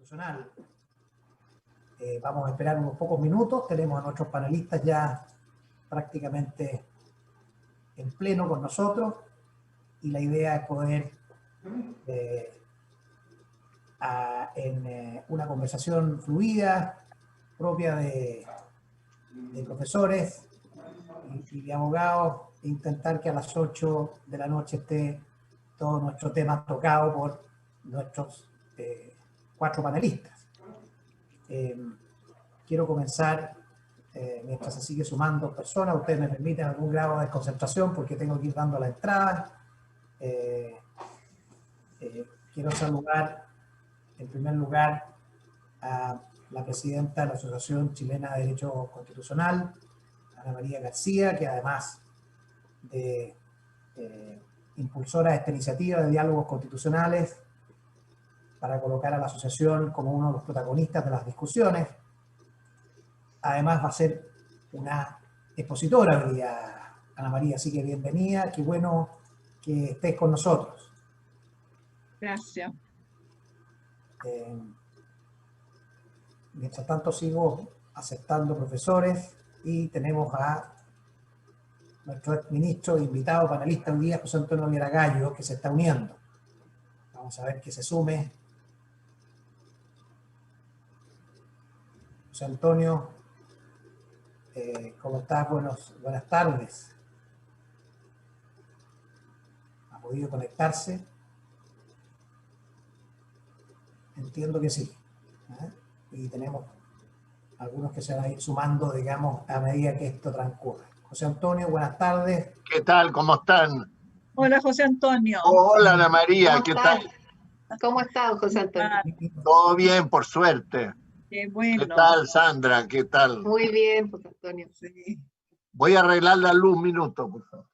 Constitucional. Vamos a esperar unos pocos minutos, tenemos a nuestros panelistas ya prácticamente en pleno con nosotros y la idea es poder en una conversación fluida, propia de profesores y de abogados, intentar que a las 8 de la noche esté todo nuestro tema tocado por nuestros 4 panelistas. Quiero comenzar, mientras se sigue sumando personas, ustedes me permiten algún grado de concentración porque tengo que ir dando la entrada. Quiero saludar en primer lugar a la presidenta de la Asociación Chilena de Derecho Constitucional, Ana María García, que además de impulsora de esta iniciativa de diálogos constitucionales para colocar a la asociación como uno de los protagonistas de las discusiones, además va a ser una expositora hoy día, Ana María, así que bienvenida, qué bueno que estés con nosotros. Gracias. Mientras tanto sigo aceptando profesores y tenemos a nuestro exministro invitado panelista hoy día, José Antonio Gallo, que se está uniendo. Vamos a ver que se sume. José Antonio, ¿cómo estás? Buenas tardes. ¿Ha podido conectarse? Entiendo que sí. Y tenemos algunos que se van a ir sumando, digamos, a medida que esto transcurra. José Antonio, buenas tardes. ¿Qué tal? ¿Cómo están? Hola, José Antonio. Hola, Ana María, ¿qué tal? ¿Cómo estás, José Antonio? Todo bien, por suerte. Qué bueno. ¿Qué tal, Sandra? ¿Qué tal? Muy bien, José Antonio. Sí. Voy a arreglar la luz un minuto, por favor.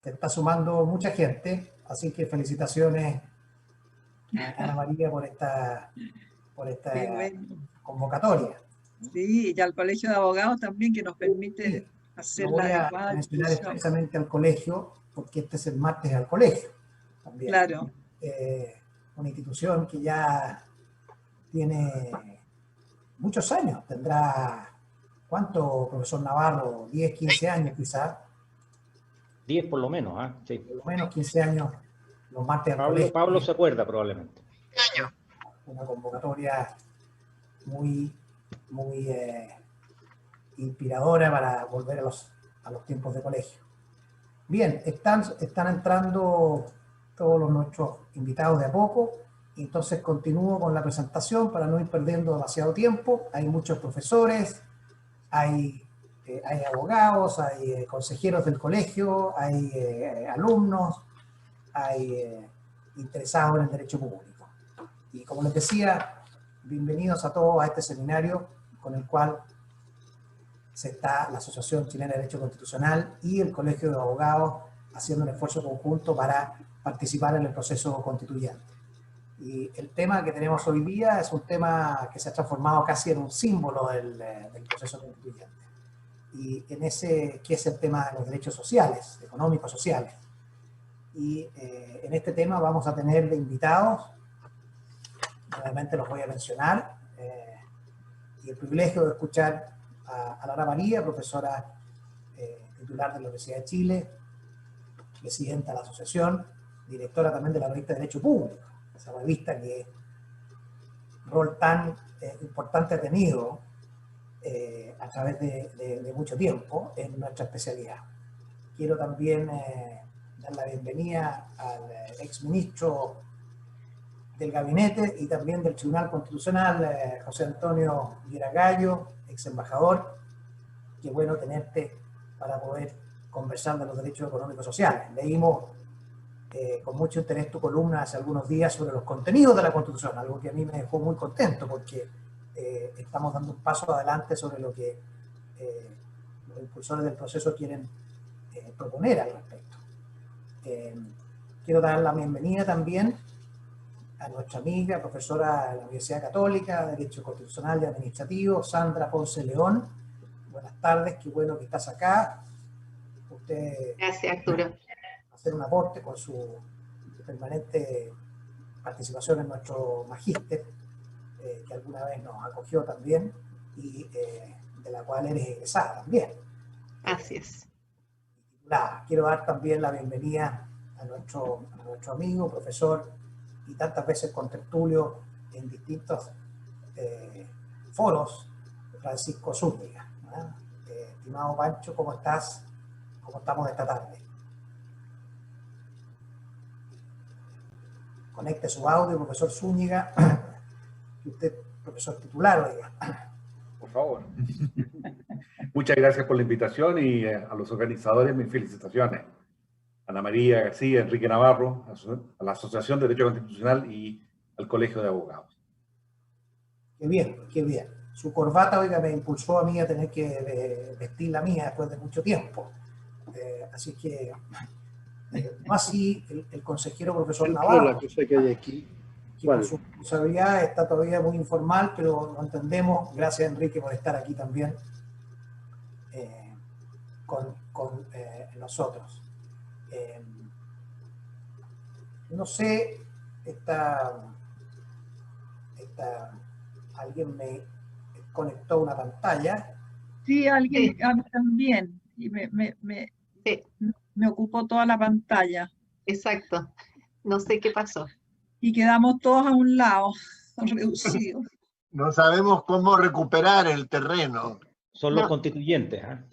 Se está sumando mucha gente, así que felicitaciones a Ana María por esta Bueno. convocatoria. Sí, y al Colegio de Abogados también, que nos permite Sí, hacer lo voy la a adecuada mencionar discusión. expresamente al colegio, porque este es el martes al colegio también. Claro. Una institución que ya tiene muchos años, tendrá, ¿cuánto, profesor Navarro? 10, 15 años quizás. 10 por lo menos, ¿eh? Sí. Por lo menos 15 años, los martes al colegio. Pablo se acuerda probablemente. Una convocatoria muy inspiradora para volver a los tiempos de colegio. Bien, están entrando todos nuestros invitados de a poco, entonces continúo con la presentación para no ir perdiendo demasiado tiempo. Hay muchos profesores, hay abogados, hay consejeros del colegio, hay alumnos, hay interesados en el derecho público. Y como les decía, bienvenidos a todos a este seminario con el cual está la Asociación Chilena de Derecho Constitucional y el Colegio de Abogados haciendo un esfuerzo conjunto para participar en el proceso constituyente. Y el tema que tenemos hoy día es un tema que se ha transformado casi en un símbolo del proceso constituyente. Y en ese, que es el tema de los derechos sociales, económicos sociales. Y en este tema vamos a tener de invitados, nuevamente los voy a mencionar, y el privilegio de escuchar a Ana María, profesora titular de la Universidad de Chile, presidenta de la asociación, directora también de la revista de Derecho Público, esa revista que rol tan importante ha tenido a través de mucho tiempo en nuestra especialidad. Quiero también dar la bienvenida al exministro del Gabinete y también del Tribunal Constitucional, José Antonio Gallo, ex embajador. Qué bueno tenerte para poder conversar de los derechos económicos sociales. Leímos con mucho interés tu columna hace algunos días sobre los contenidos de la Constitución, algo que a mí me dejó muy contento porque estamos dando un paso adelante sobre lo que los impulsores del proceso quieren proponer al respecto. Quiero dar la bienvenida también a nuestra amiga, profesora de la Universidad Católica de Derecho Constitucional y Administrativo, Sandra Ponce León. Buenas tardes, qué bueno que estás acá. Usted Gracias, Arturo. va a hacer un aporte con su permanente participación en nuestro magíster que alguna vez nos acogió también y de la cual eres egresada también. Así es. Quiero dar también la bienvenida a nuestro amigo, profesor y tantas veces contertulio en distintos foros, Francisco Zúñiga. Estimado Pancho, ¿cómo estás? ¿Cómo estamos esta tarde? Conecte su audio, profesor Zúñiga, que usted es profesor titular, oiga. Por favor. Muchas gracias por la invitación y a los organizadores mis felicitaciones. Ana María García, Enrique Navarro, a la Asociación de Derecho Constitucional y al Colegio de Abogados. Qué bien, qué bien. Su corbata, oiga, me impulsó a mí a tener que vestir la mía después de mucho tiempo. Así que, no así el consejero profesor Navarro, la cosa que hay aquí. que por su responsabilidad está todavía muy informal, pero lo entendemos. Gracias, Enrique, por estar aquí también con nosotros. No sé, alguien me conectó una pantalla. Sí, alguien Sí. a mí también. Y Sí, me ocupó toda la pantalla. exacto. No sé qué pasó. Y quedamos todos a un lado, reducidos. No sabemos cómo recuperar el terreno. Son los No. constituyentes, ¿ah?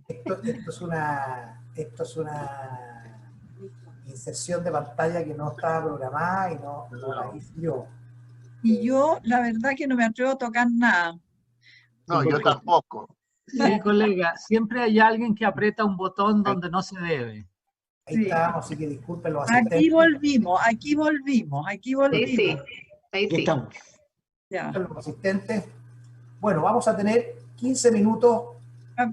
Esto es una inserción de pantalla que no estaba programada y no la hice yo. Y yo, la verdad que no me atrevo a tocar nada. No, yo tampoco. Sí, colega, siempre hay alguien que aprieta un botón donde no se debe. Ahí Sí. estábamos, así que disculpen los asistentes. Aquí volvimos. Sí, sí. Ahí Aquí sí. estamos. Ya. Los asistentes. Bueno, vamos a tener 15 minutos.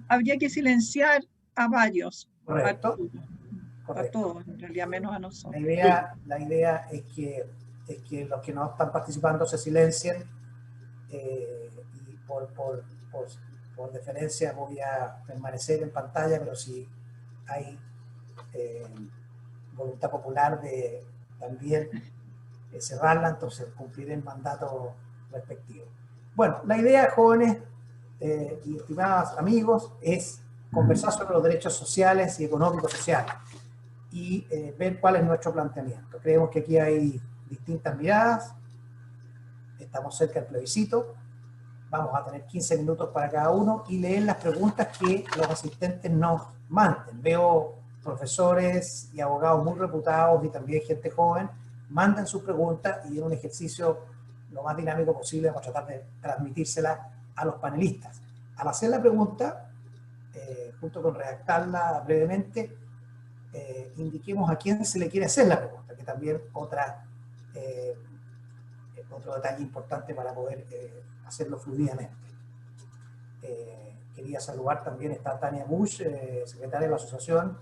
Habría que silenciar a varios. Correcto. A Correcto. todos, en realidad, menos a nosotros. La idea es que los que no están participando se silencien y por deferencia voy a permanecer en pantalla, pero si hay voluntad popular de también cerrarla, entonces cumpliré el mandato respectivo. Bueno, la idea, jóvenes y estimados amigos, es conversar sobre los derechos sociales y económicos sociales y ver cuál es nuestro planteamiento. Creemos que aquí hay distintas miradas, estamos cerca del plebiscito, vamos a tener 15 minutos para cada uno y leer las preguntas que los asistentes nos manden. Veo profesores y abogados muy reputados y también gente joven, manden sus preguntas y en un ejercicio lo más dinámico posible vamos a tratar de transmitírsela a los panelistas. Al hacer la pregunta, junto con redactarla brevemente, indiquemos a quién se le quiere hacer la pregunta, que también otro detalle importante para poder hacerlo fluidamente. Quería saludar también, está Tania Bush, secretaria de la asociación,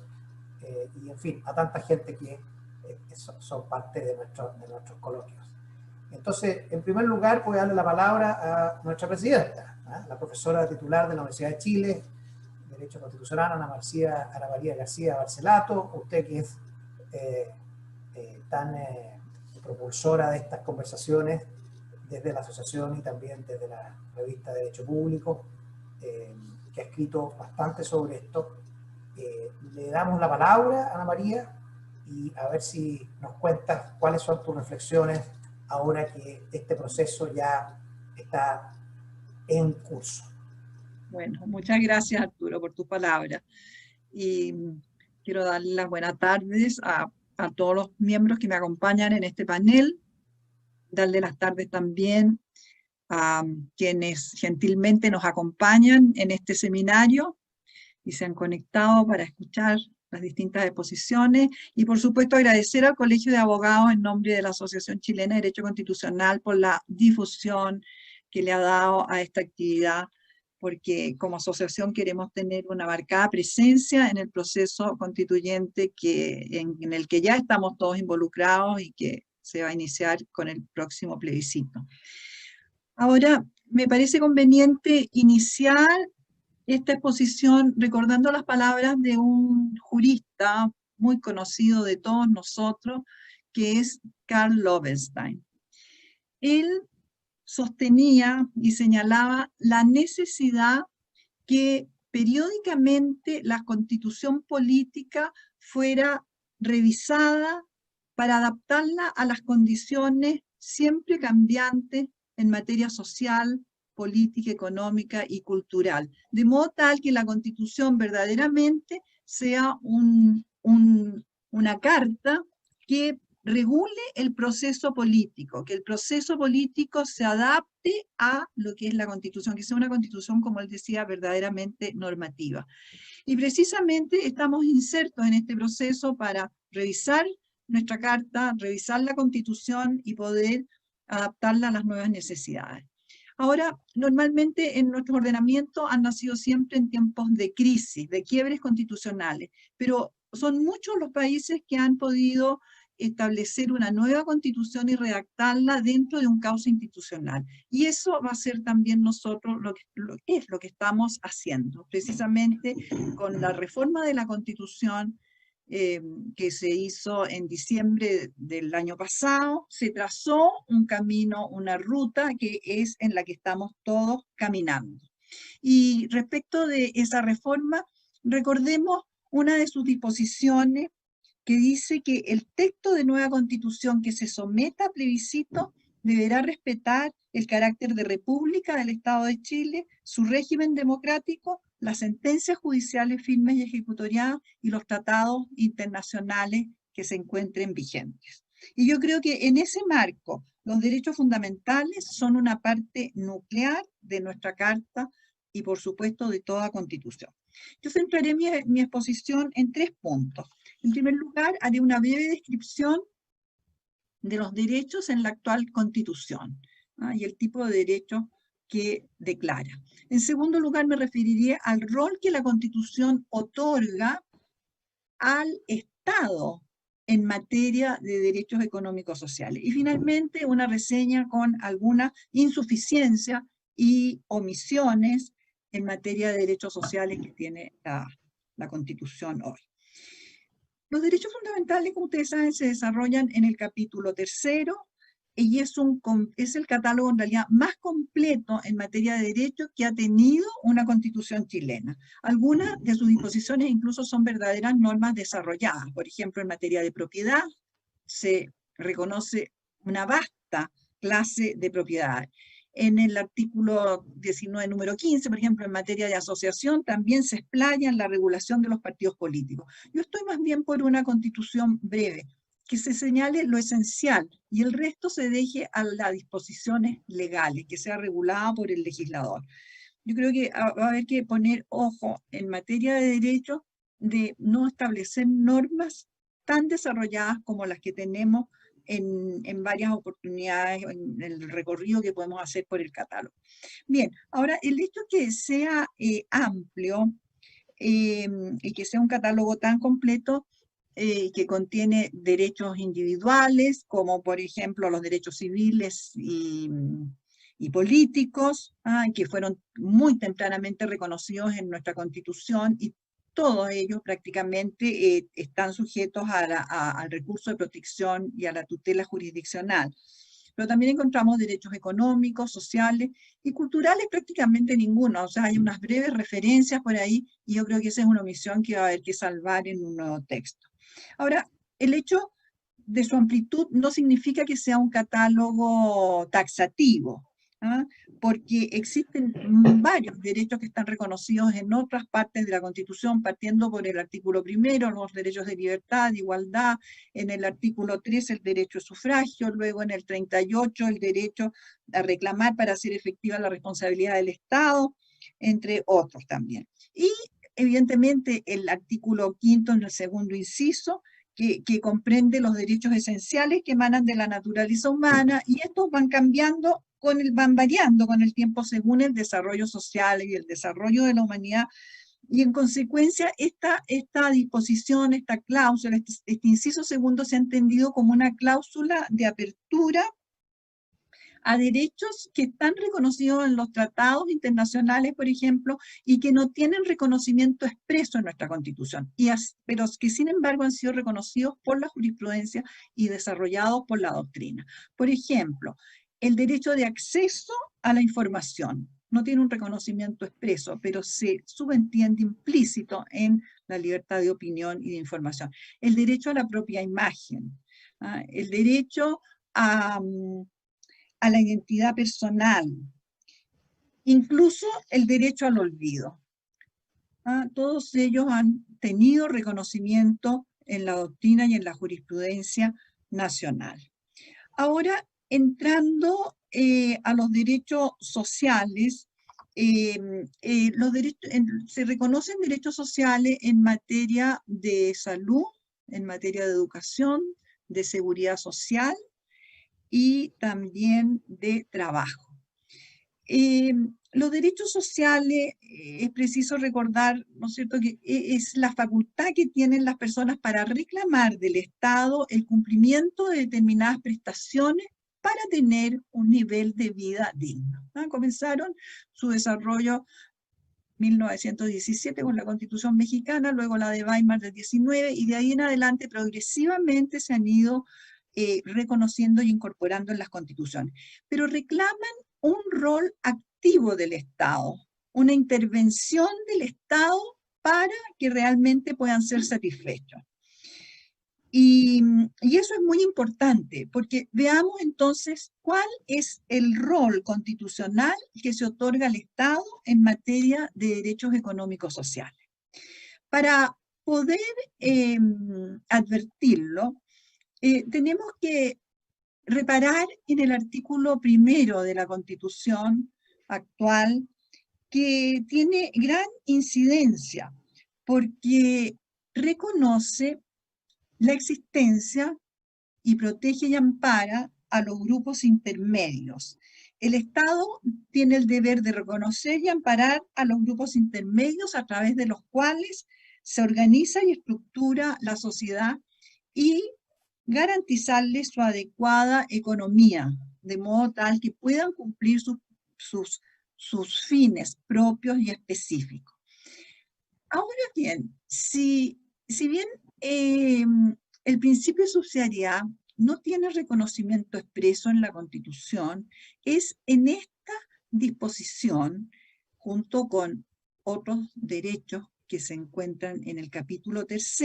y en fin, a tanta gente que son parte de nuestros coloquios. Entonces, en primer lugar, voy a darle la palabra a nuestra presidenta, la profesora titular de la Universidad de Chile, Derecho Constitucional, Ana María García Barcelato, usted que es tan propulsora de estas conversaciones desde la asociación y también desde la revista Derecho Público, que ha escrito bastante sobre esto. Le damos la palabra a Ana María y a ver si nos cuentas cuáles son tus reflexiones ahora que este proceso ya está en curso. Bueno, muchas gracias, Arturo, por tu palabra. Y quiero darle las buenas tardes a todos los miembros que me acompañan en este panel. Darle las tardes también a quienes gentilmente nos acompañan en este seminario y se han conectado para escuchar las distintas exposiciones. Y por supuesto agradecer al Colegio de Abogados en nombre de la Asociación Chilena de Derecho Constitucional por la difusión que le ha dado a esta actividad, porque como asociación queremos tener una marcada presencia en el proceso constituyente en el que ya estamos todos involucrados y que se va a iniciar con el próximo plebiscito. Ahora, me parece conveniente iniciar esta exposición recordando las palabras de un jurista muy conocido de todos nosotros, que es Karl Loewenstein. él sostenía y señalaba la necesidad que periódicamente la constitución política fuera revisada para adaptarla a las condiciones siempre cambiantes en materia social, política, económica y cultural, de modo tal que la Constitución verdaderamente sea una carta que regule el proceso político, que el proceso político se adapte a lo que es la Constitución, que sea una Constitución, como él decía, verdaderamente normativa. Y precisamente estamos insertos en este proceso para revisar nuestra carta, revisar la Constitución y poder adaptarla a las nuevas necesidades. Ahora, normalmente en nuestro ordenamiento han nacido siempre en tiempos de crisis, de quiebres constitucionales, pero son muchos los países que han podido establecer una nueva constitución y redactarla dentro de un cauce institucional. Y eso va a ser también nosotros lo que estamos haciendo, precisamente con la reforma de la Constitución que se hizo en diciembre del año pasado. Se trazó un camino, una ruta que es en la que estamos todos caminando. Y respecto de esa reforma, recordemos una de sus disposiciones que dice que el texto de nueva constitución que se someta a plebiscito deberá respetar el carácter de república del Estado de Chile, su régimen democrático, las sentencias judiciales firmes y ejecutoriadas y los tratados internacionales que se encuentren vigentes. Y yo creo que en ese marco los derechos fundamentales son una parte nuclear de nuestra Carta y por supuesto de toda Constitución. Yo centraré mi exposición en 3 puntos. En primer lugar, haré una breve descripción de los derechos en la actual Constitución y el tipo de derechos que declara. En segundo lugar, me referiré al rol que la Constitución otorga al Estado en materia de derechos económicos sociales. Y finalmente, una reseña con alguna insuficiencia y omisiones en materia de derechos sociales que tiene la Constitución hoy. Los derechos fundamentales, como ustedes saben, se desarrollan en el capítulo 3 y es el catálogo en realidad más completo en materia de derechos que ha tenido una Constitución chilena. Algunas de sus disposiciones incluso son verdaderas normas desarrolladas. Por ejemplo, en materia de propiedad se reconoce una vasta clase de propiedades. En el artículo 19, número 15, por ejemplo, en materia de asociación, también se explaya en la regulación de los partidos políticos. Yo estoy más bien por una constitución breve, que se señale lo esencial y el resto se deje a las disposiciones legales, que sea regulada por el legislador. Yo creo que va a haber que poner ojo en materia de derechos de no establecer normas tan desarrolladas como las que tenemos en varias oportunidades, en el recorrido que podemos hacer por el catálogo. Bien, ahora el hecho que sea amplio y que sea un catálogo tan completo que contiene derechos individuales, como por ejemplo los derechos civiles y políticos, que fueron muy tempranamente reconocidos en nuestra Constitución y todos ellos prácticamente están sujetos al recurso de protección y a la tutela jurisdiccional. Pero también encontramos derechos económicos, sociales y culturales prácticamente ninguno. O sea, hay unas breves referencias por ahí y yo creo que esa es una omisión que va a haber que salvar en un nuevo texto. Ahora, el hecho de su amplitud no significa que sea un catálogo taxativo, porque existen varios derechos que están reconocidos en otras partes de la Constitución, partiendo por el artículo 1, los derechos de libertad, de igualdad, en el artículo 3 el derecho de sufragio, luego en el 38 el derecho a reclamar para hacer efectiva la responsabilidad del Estado, entre otros también. Y evidentemente el artículo 5 en el segundo inciso, que comprende los derechos esenciales que emanan de la naturaleza humana, y estos van cambiando, van variando con el tiempo según el desarrollo social y el desarrollo de la humanidad, y en consecuencia esta disposición, esta cláusula, este inciso segundo se ha entendido como una cláusula de apertura a derechos que están reconocidos en los tratados internacionales, por ejemplo, y que no tienen reconocimiento expreso en nuestra Constitución, pero que sin embargo han sido reconocidos por la jurisprudencia y desarrollados por la doctrina. Por ejemplo, el derecho de acceso a la información. No tiene un reconocimiento expreso, pero se subentiende implícito en la libertad de opinión y de información. El derecho a la propia imagen, el derecho a la identidad personal, incluso el derecho al olvido. Todos ellos han tenido reconocimiento en la doctrina y en la jurisprudencia nacional. Ahora, entrando a los derechos sociales, se reconocen derechos sociales en materia de salud, en materia de educación, de seguridad social y también de trabajo. Los derechos sociales, es preciso recordar, ¿no es cierto?, que es la facultad que tienen las personas para reclamar del Estado el cumplimiento de determinadas prestaciones para tener un nivel de vida digno. Comenzaron su desarrollo en 1917 con la Constitución mexicana, luego la de Weimar del 19, y de ahí en adelante progresivamente se han ido reconociendo y incorporando en las constituciones. Pero reclaman un rol activo del Estado, una intervención del Estado para que realmente puedan ser satisfechos. Y eso es muy importante, porque veamos entonces cuál es el rol constitucional que se otorga al Estado en materia de derechos económicos sociales. Para poder advertirlo, tenemos que reparar en el artículo 1 de la Constitución actual, que tiene gran incidencia, porque reconoce la existencia y protege y ampara a los grupos intermedios. El Estado tiene el deber de reconocer y amparar a los grupos intermedios a través de los cuales se organiza y estructura la sociedad y garantizarles su adecuada economía, de modo tal que puedan cumplir sus fines propios y específicos. Ahora bien, si bien el principio de subsidiariedad no tiene reconocimiento expreso en la Constitución, es en esta disposición, junto con otros derechos que se encuentran en el capítulo 3,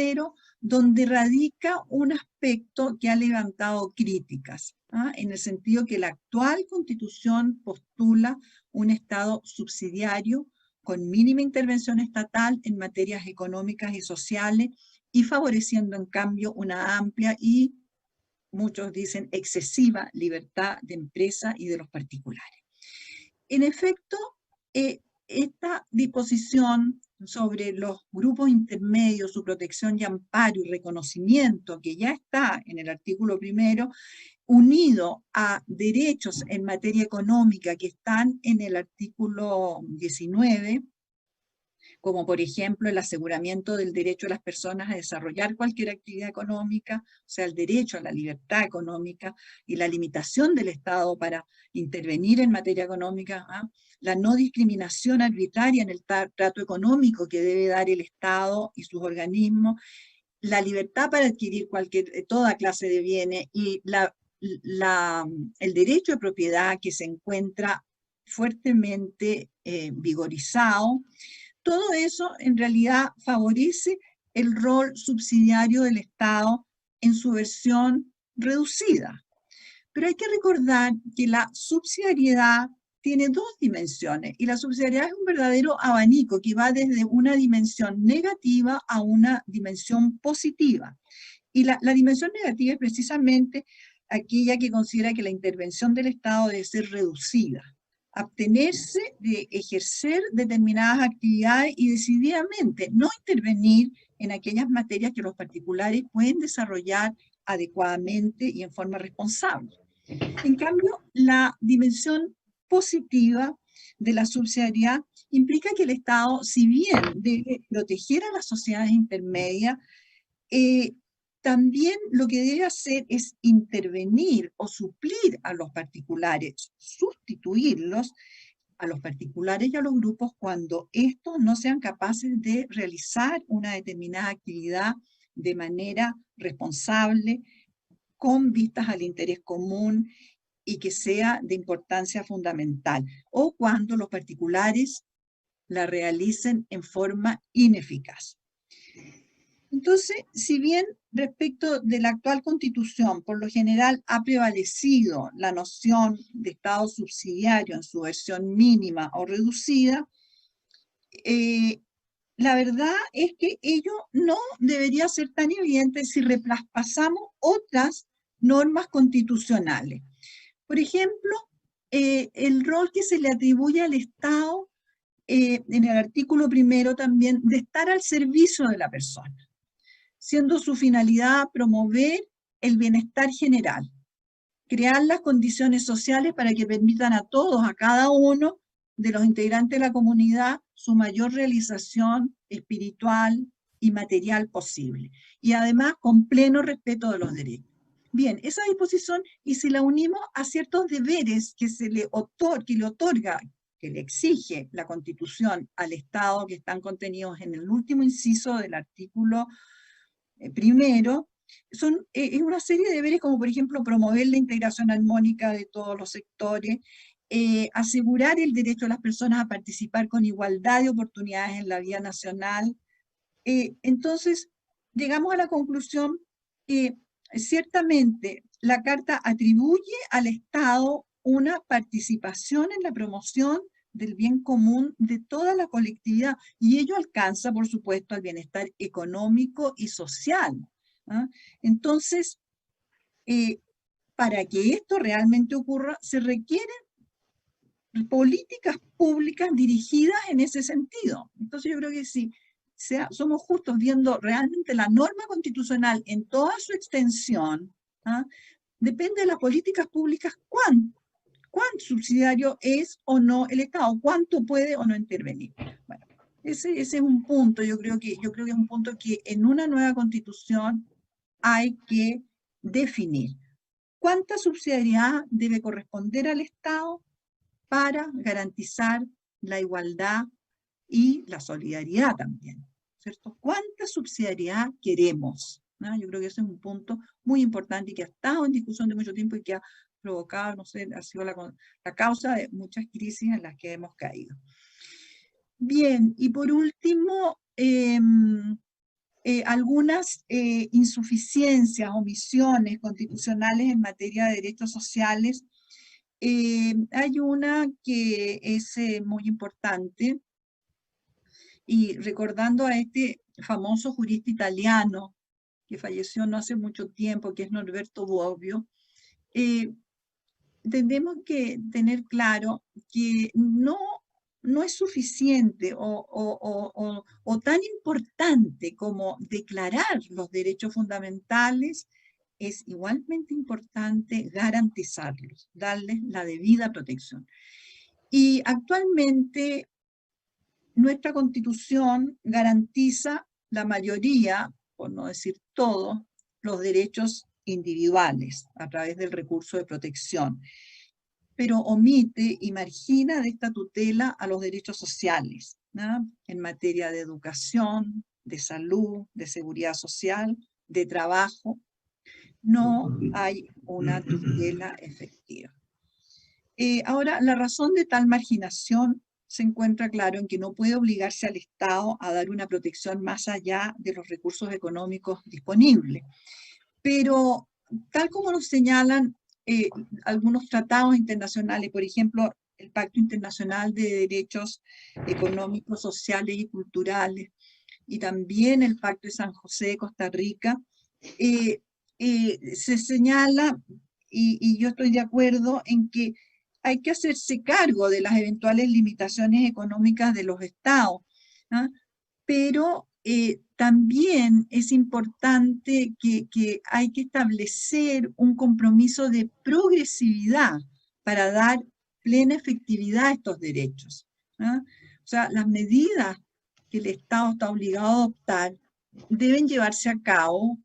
donde radica un aspecto que ha levantado críticas, en el sentido que la actual Constitución postula un Estado subsidiario con mínima intervención estatal en materias económicas y sociales y favoreciendo en cambio una amplia y, muchos dicen, excesiva libertad de empresa y de los particulares. En efecto, esta disposición sobre los grupos intermedios, su protección y amparo y reconocimiento, que ya está en el artículo 1, unido a derechos en materia económica que están en el artículo 19, como por ejemplo el aseguramiento del derecho de las personas a desarrollar cualquier actividad económica, o sea, el derecho a la libertad económica y la limitación del Estado para intervenir en materia económica, la no discriminación arbitraria en el trato económico que debe dar el Estado y sus organismos, la libertad para adquirir toda clase de bienes y el derecho de propiedad que se encuentra fuertemente vigorizado. Todo eso en realidad favorece el rol subsidiario del Estado en su versión reducida. Pero hay que recordar que la subsidiariedad tiene dos dimensiones y la subsidiariedad es un verdadero abanico que va desde una dimensión negativa a una dimensión positiva. Y la dimensión negativa es precisamente aquella que considera que la intervención del Estado debe ser reducida, abstenerse de ejercer determinadas actividades y decididamente no intervenir en aquellas materias que los particulares pueden desarrollar adecuadamente y en forma responsable. En cambio, la dimensión positiva de la subsidiariedad implica que el Estado, si bien debe proteger a las sociedades intermedias, también lo que debe hacer es intervenir o suplir a los particulares, sustituirlos a los particulares y a los grupos cuando estos no sean capaces de realizar una determinada actividad de manera responsable, con vistas al interés común y que sea de importancia fundamental, o cuando los particulares la realicen en forma ineficaz. Entonces, si bien respecto de la actual Constitución, por lo general ha prevalecido la noción de Estado subsidiario en su versión mínima o reducida, la verdad es que ello no debería ser tan evidente si repasamos otras normas constitucionales. Por ejemplo, el rol que se le atribuye al Estado en el artículo 1 también, de estar al servicio de la persona, siendo su finalidad promover el bienestar general, crear las condiciones sociales para que permitan a todos, a cada uno de los integrantes de la comunidad, su mayor realización espiritual y material posible, y además con pleno respeto de los derechos. Bien, esa disposición, y si la unimos a ciertos deberes que le exige la Constitución al Estado, que están contenidos en el último inciso del artículo 1, es una serie de deberes como, por ejemplo, promover la integración armónica de todos los sectores, asegurar el derecho de las personas a participar con igualdad de oportunidades en la vida nacional. Entonces, llegamos a la conclusión que ciertamente la Carta atribuye al Estado una participación en la promoción del bien común de toda la colectividad, y ello alcanza, por supuesto, al bienestar económico y social. ¿Ah? Entonces, para que esto realmente ocurra, se requieren políticas públicas dirigidas en ese sentido. Entonces yo creo que si somos justos viendo realmente la norma constitucional en toda su extensión, ¿ah? Depende de las políticas públicas cuán subsidiario es o no el Estado, cuánto puede o no intervenir. Bueno, ese es un punto, yo creo que es un punto que en una nueva constitución hay que definir. ¿Cuánta subsidiariedad debe corresponder al Estado para garantizar la igualdad y la solidaridad también? ¿Cierto? ¿Cuánta subsidiariedad queremos? ¿No? Yo creo que ese es un punto muy importante y que ha estado en discusión de mucho tiempo y que ha provocado, no sé, ha sido la causa de muchas crisis en las que hemos caído. Bien, y por último, algunas insuficiencias, omisiones constitucionales en materia de derechos sociales. Hay una que es muy importante, y recordando a este famoso jurista italiano que falleció no hace mucho tiempo, que es Norberto Bobbio, tenemos que tener claro que no es suficiente o tan importante como declarar los derechos fundamentales. Es igualmente importante garantizarlos, darles la debida protección. Y actualmente nuestra Constitución garantiza la mayoría, por no decir todos, los derechos individuales a través del recurso de protección, pero omite y margina de esta tutela a los derechos sociales, ¿no? En materia de educación, de salud, de seguridad social, de trabajo. No hay una tutela efectiva. Ahora, la razón de tal marginación se encuentra claro en que no puede obligarse al Estado a dar una protección más allá de los recursos económicos disponibles. Pero, tal como nos señalan algunos tratados internacionales, por ejemplo, el Pacto Internacional de Derechos Económicos, Sociales y Culturales, y también el Pacto de San José de Costa Rica, se señala, y yo estoy de acuerdo, en que hay que hacerse cargo de las eventuales limitaciones económicas de los estados, ¿ah? Pero también es importante que hay que establecer un compromiso de progresividad para dar plena efectividad a estos derechos, ¿ah? O sea, las medidas que el Estado está obligado a adoptar deben llevarse a cabo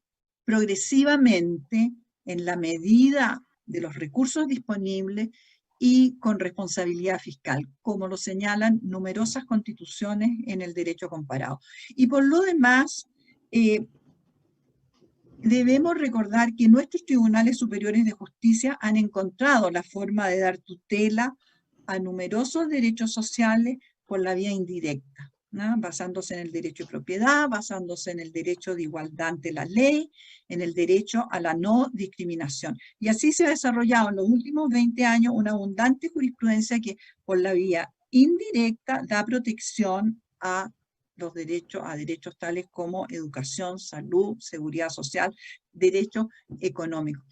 progresivamente en la medida de los recursos disponibles y con responsabilidad fiscal, como lo señalan numerosas constituciones en el derecho comparado. Y por lo demás, debemos recordar que nuestros tribunales superiores de justicia han encontrado la forma de dar tutela a numerosos derechos sociales por la vía indirecta, ¿no? Basándose en el derecho de propiedad, basándose en el derecho de igualdad ante la ley, en el derecho a la no discriminación. Y así se ha desarrollado en los últimos 20 años una abundante jurisprudencia que por la vía indirecta da protección a los derechos, a derechos tales como educación, salud, seguridad social, derechos económicos.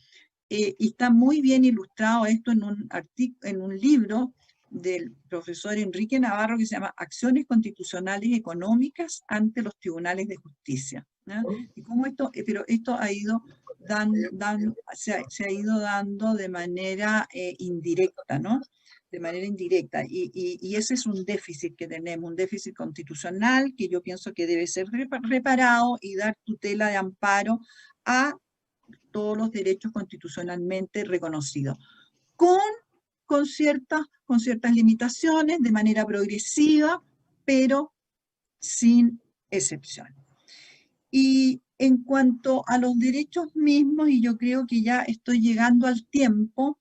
Y está muy bien ilustrado esto en un libro del profesor Enrique Navarro que se llama Acciones Constitucionales Económicas ante los Tribunales de Justicia, ¿no? Y cómo esto, pero esto ha ido se ha ido dando de manera indirecta, ¿no? De manera indirecta, y ese es un déficit que tenemos, un déficit constitucional que yo pienso que debe ser reparado y dar tutela de amparo a todos los derechos constitucionalmente reconocidos, con ciertas limitaciones, de manera progresiva, pero sin excepción. Y en cuanto a los derechos mismos, y yo creo que ya estoy llegando al tiempo,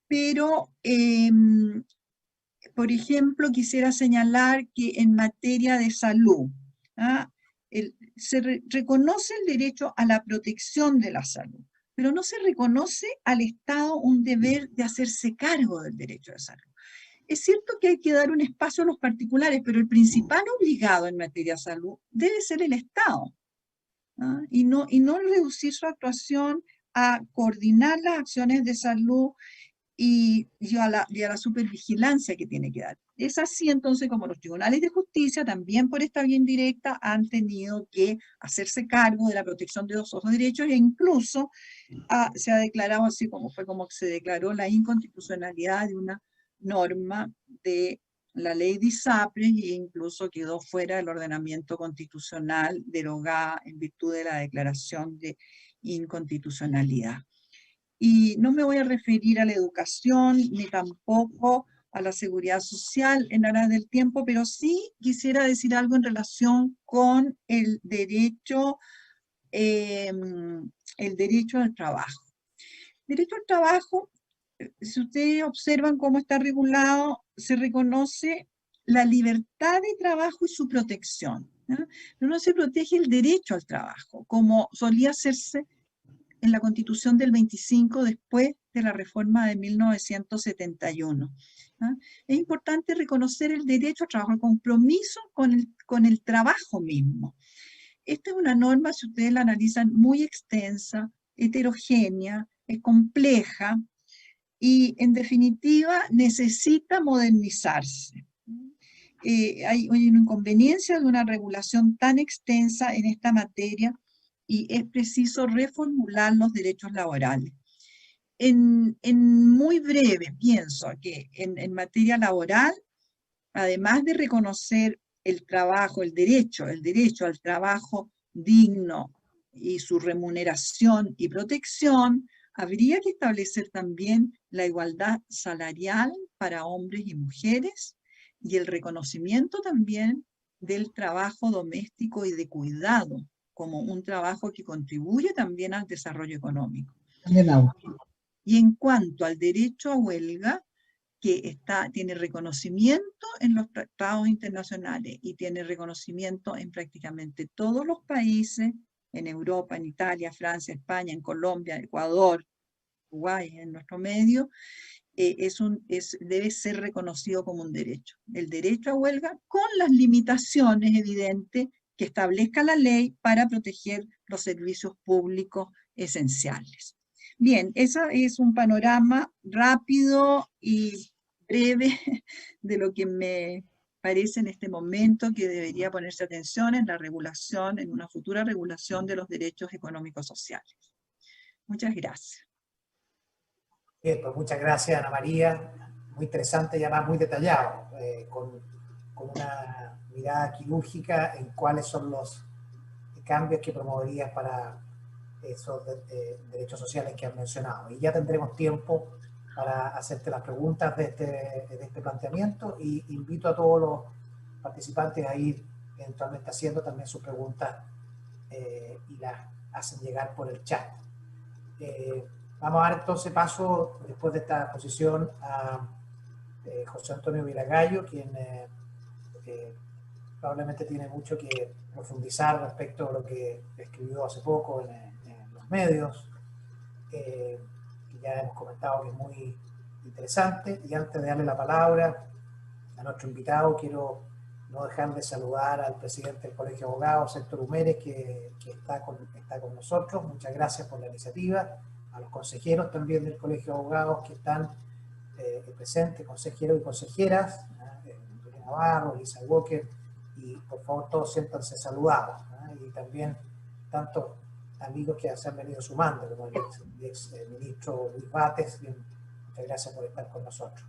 pero, por ejemplo, quisiera señalar que en materia de salud, ¿ah? Se reconoce el derecho a la protección de la salud, pero no se reconoce al Estado un deber de hacerse cargo del derecho de salud. Es cierto que hay que dar un espacio a los particulares, pero el principal obligado en materia de salud debe ser el Estado, ¿ah? Y no reducir su actuación a coordinar las acciones de salud y a la supervigilancia que tiene que dar. Es así entonces como los tribunales de justicia, también por esta vía indirecta, han tenido que hacerse cargo de la protección de esos derechos e incluso se ha declarado, así como fue como se declaró la inconstitucionalidad de una norma de la ley de ISAPRES e incluso quedó fuera del ordenamiento constitucional derogada en virtud de la declaración de inconstitucionalidad. Y no me voy a referir a la educación ni tampoco a la seguridad social en aras del tiempo, pero sí quisiera decir algo en relación con el derecho al trabajo. Derecho al trabajo, si ustedes observan cómo está regulado, se reconoce la libertad de trabajo y su protección, ¿no? Pero no se protege el derecho al trabajo, como solía hacerse en la Constitución del 25 después de la reforma de 1971. ¿Ah? Es importante reconocer el derecho al trabajo, el compromiso con el trabajo mismo. Esta es una norma, si ustedes la analizan, muy extensa, heterogénea, es compleja y, en definitiva, necesita modernizarse. Hay una inconveniencia de una regulación tan extensa en esta materia y es preciso reformular los derechos laborales. En muy breve, pienso que en materia laboral, además de reconocer el trabajo, el derecho al trabajo digno y su remuneración y protección, habría que establecer también la igualdad salarial para hombres y mujeres y el reconocimiento también del trabajo doméstico y de cuidado como un trabajo que contribuye también al desarrollo económico. Y en cuanto al derecho a huelga, que tiene reconocimiento en los tratados internacionales y tiene reconocimiento en prácticamente todos los países, en Europa, en Italia, Francia, España, en Colombia, Ecuador, Uruguay, en nuestro medio, debe ser reconocido como un derecho. El derecho a huelga con las limitaciones evidentes que establezca la ley para proteger los servicios públicos esenciales. Bien, ese es un panorama rápido y breve de lo que me parece en este momento que debería ponerse atención en la regulación, en una futura regulación de los derechos económicos sociales. Muchas gracias. Bien, pues muchas gracias, Ana María. Muy interesante y además muy detallado, con una mirada quirúrgica en cuáles son los cambios que promoverías para esos derechos sociales que has mencionado. Y ya tendremos tiempo para hacerte las preguntas de este planteamiento y invito a todos los participantes a ir eventualmente haciendo también sus preguntas y las hacen llegar por el chat. Vamos a dar entonces paso, después de esta exposición, a José Antonio Viragallo, quien probablemente tiene mucho que profundizar respecto a lo que escribió hace poco en los medios, que ya hemos comentado que es muy interesante. Y antes de darle la palabra a nuestro invitado, quiero no dejar de saludar al presidente del Colegio de Abogados, Héctor Humérez, que está con nosotros. Muchas gracias por la iniciativa. A los consejeros también del Colegio de Abogados que están presentes, consejeros y consejeras, Enrique Navarro, Lisa Walker, y por favor todos siéntanse saludados, y también tantos amigos que se han venido sumando, como el ex ministro Luis Bates. Bien, muchas gracias por estar con nosotros.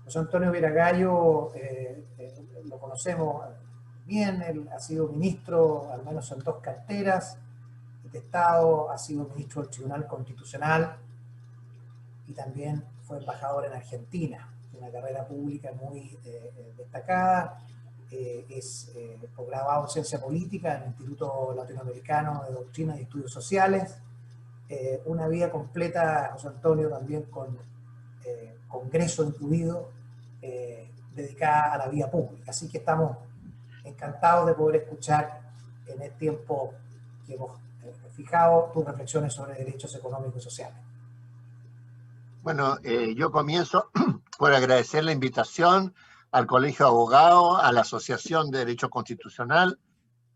José Antonio Viragallo lo conocemos bien. Él ha sido ministro al menos en 2 carteras de Estado, ha sido ministro del Tribunal Constitucional y también fue embajador en Argentina, una carrera pública muy destacada. Es posgraduado en Ciencia Política en el Instituto Latinoamericano de Doctrina y Estudios Sociales. Una vida completa, José Antonio, también con congreso incluido, dedicada a la vida pública. Así que estamos encantados de poder escuchar en el tiempo que hemos fijado tus reflexiones sobre derechos económicos y sociales. Bueno, yo comienzo por agradecer la invitación al Colegio de Abogados, a la Asociación de Derecho Constitucional,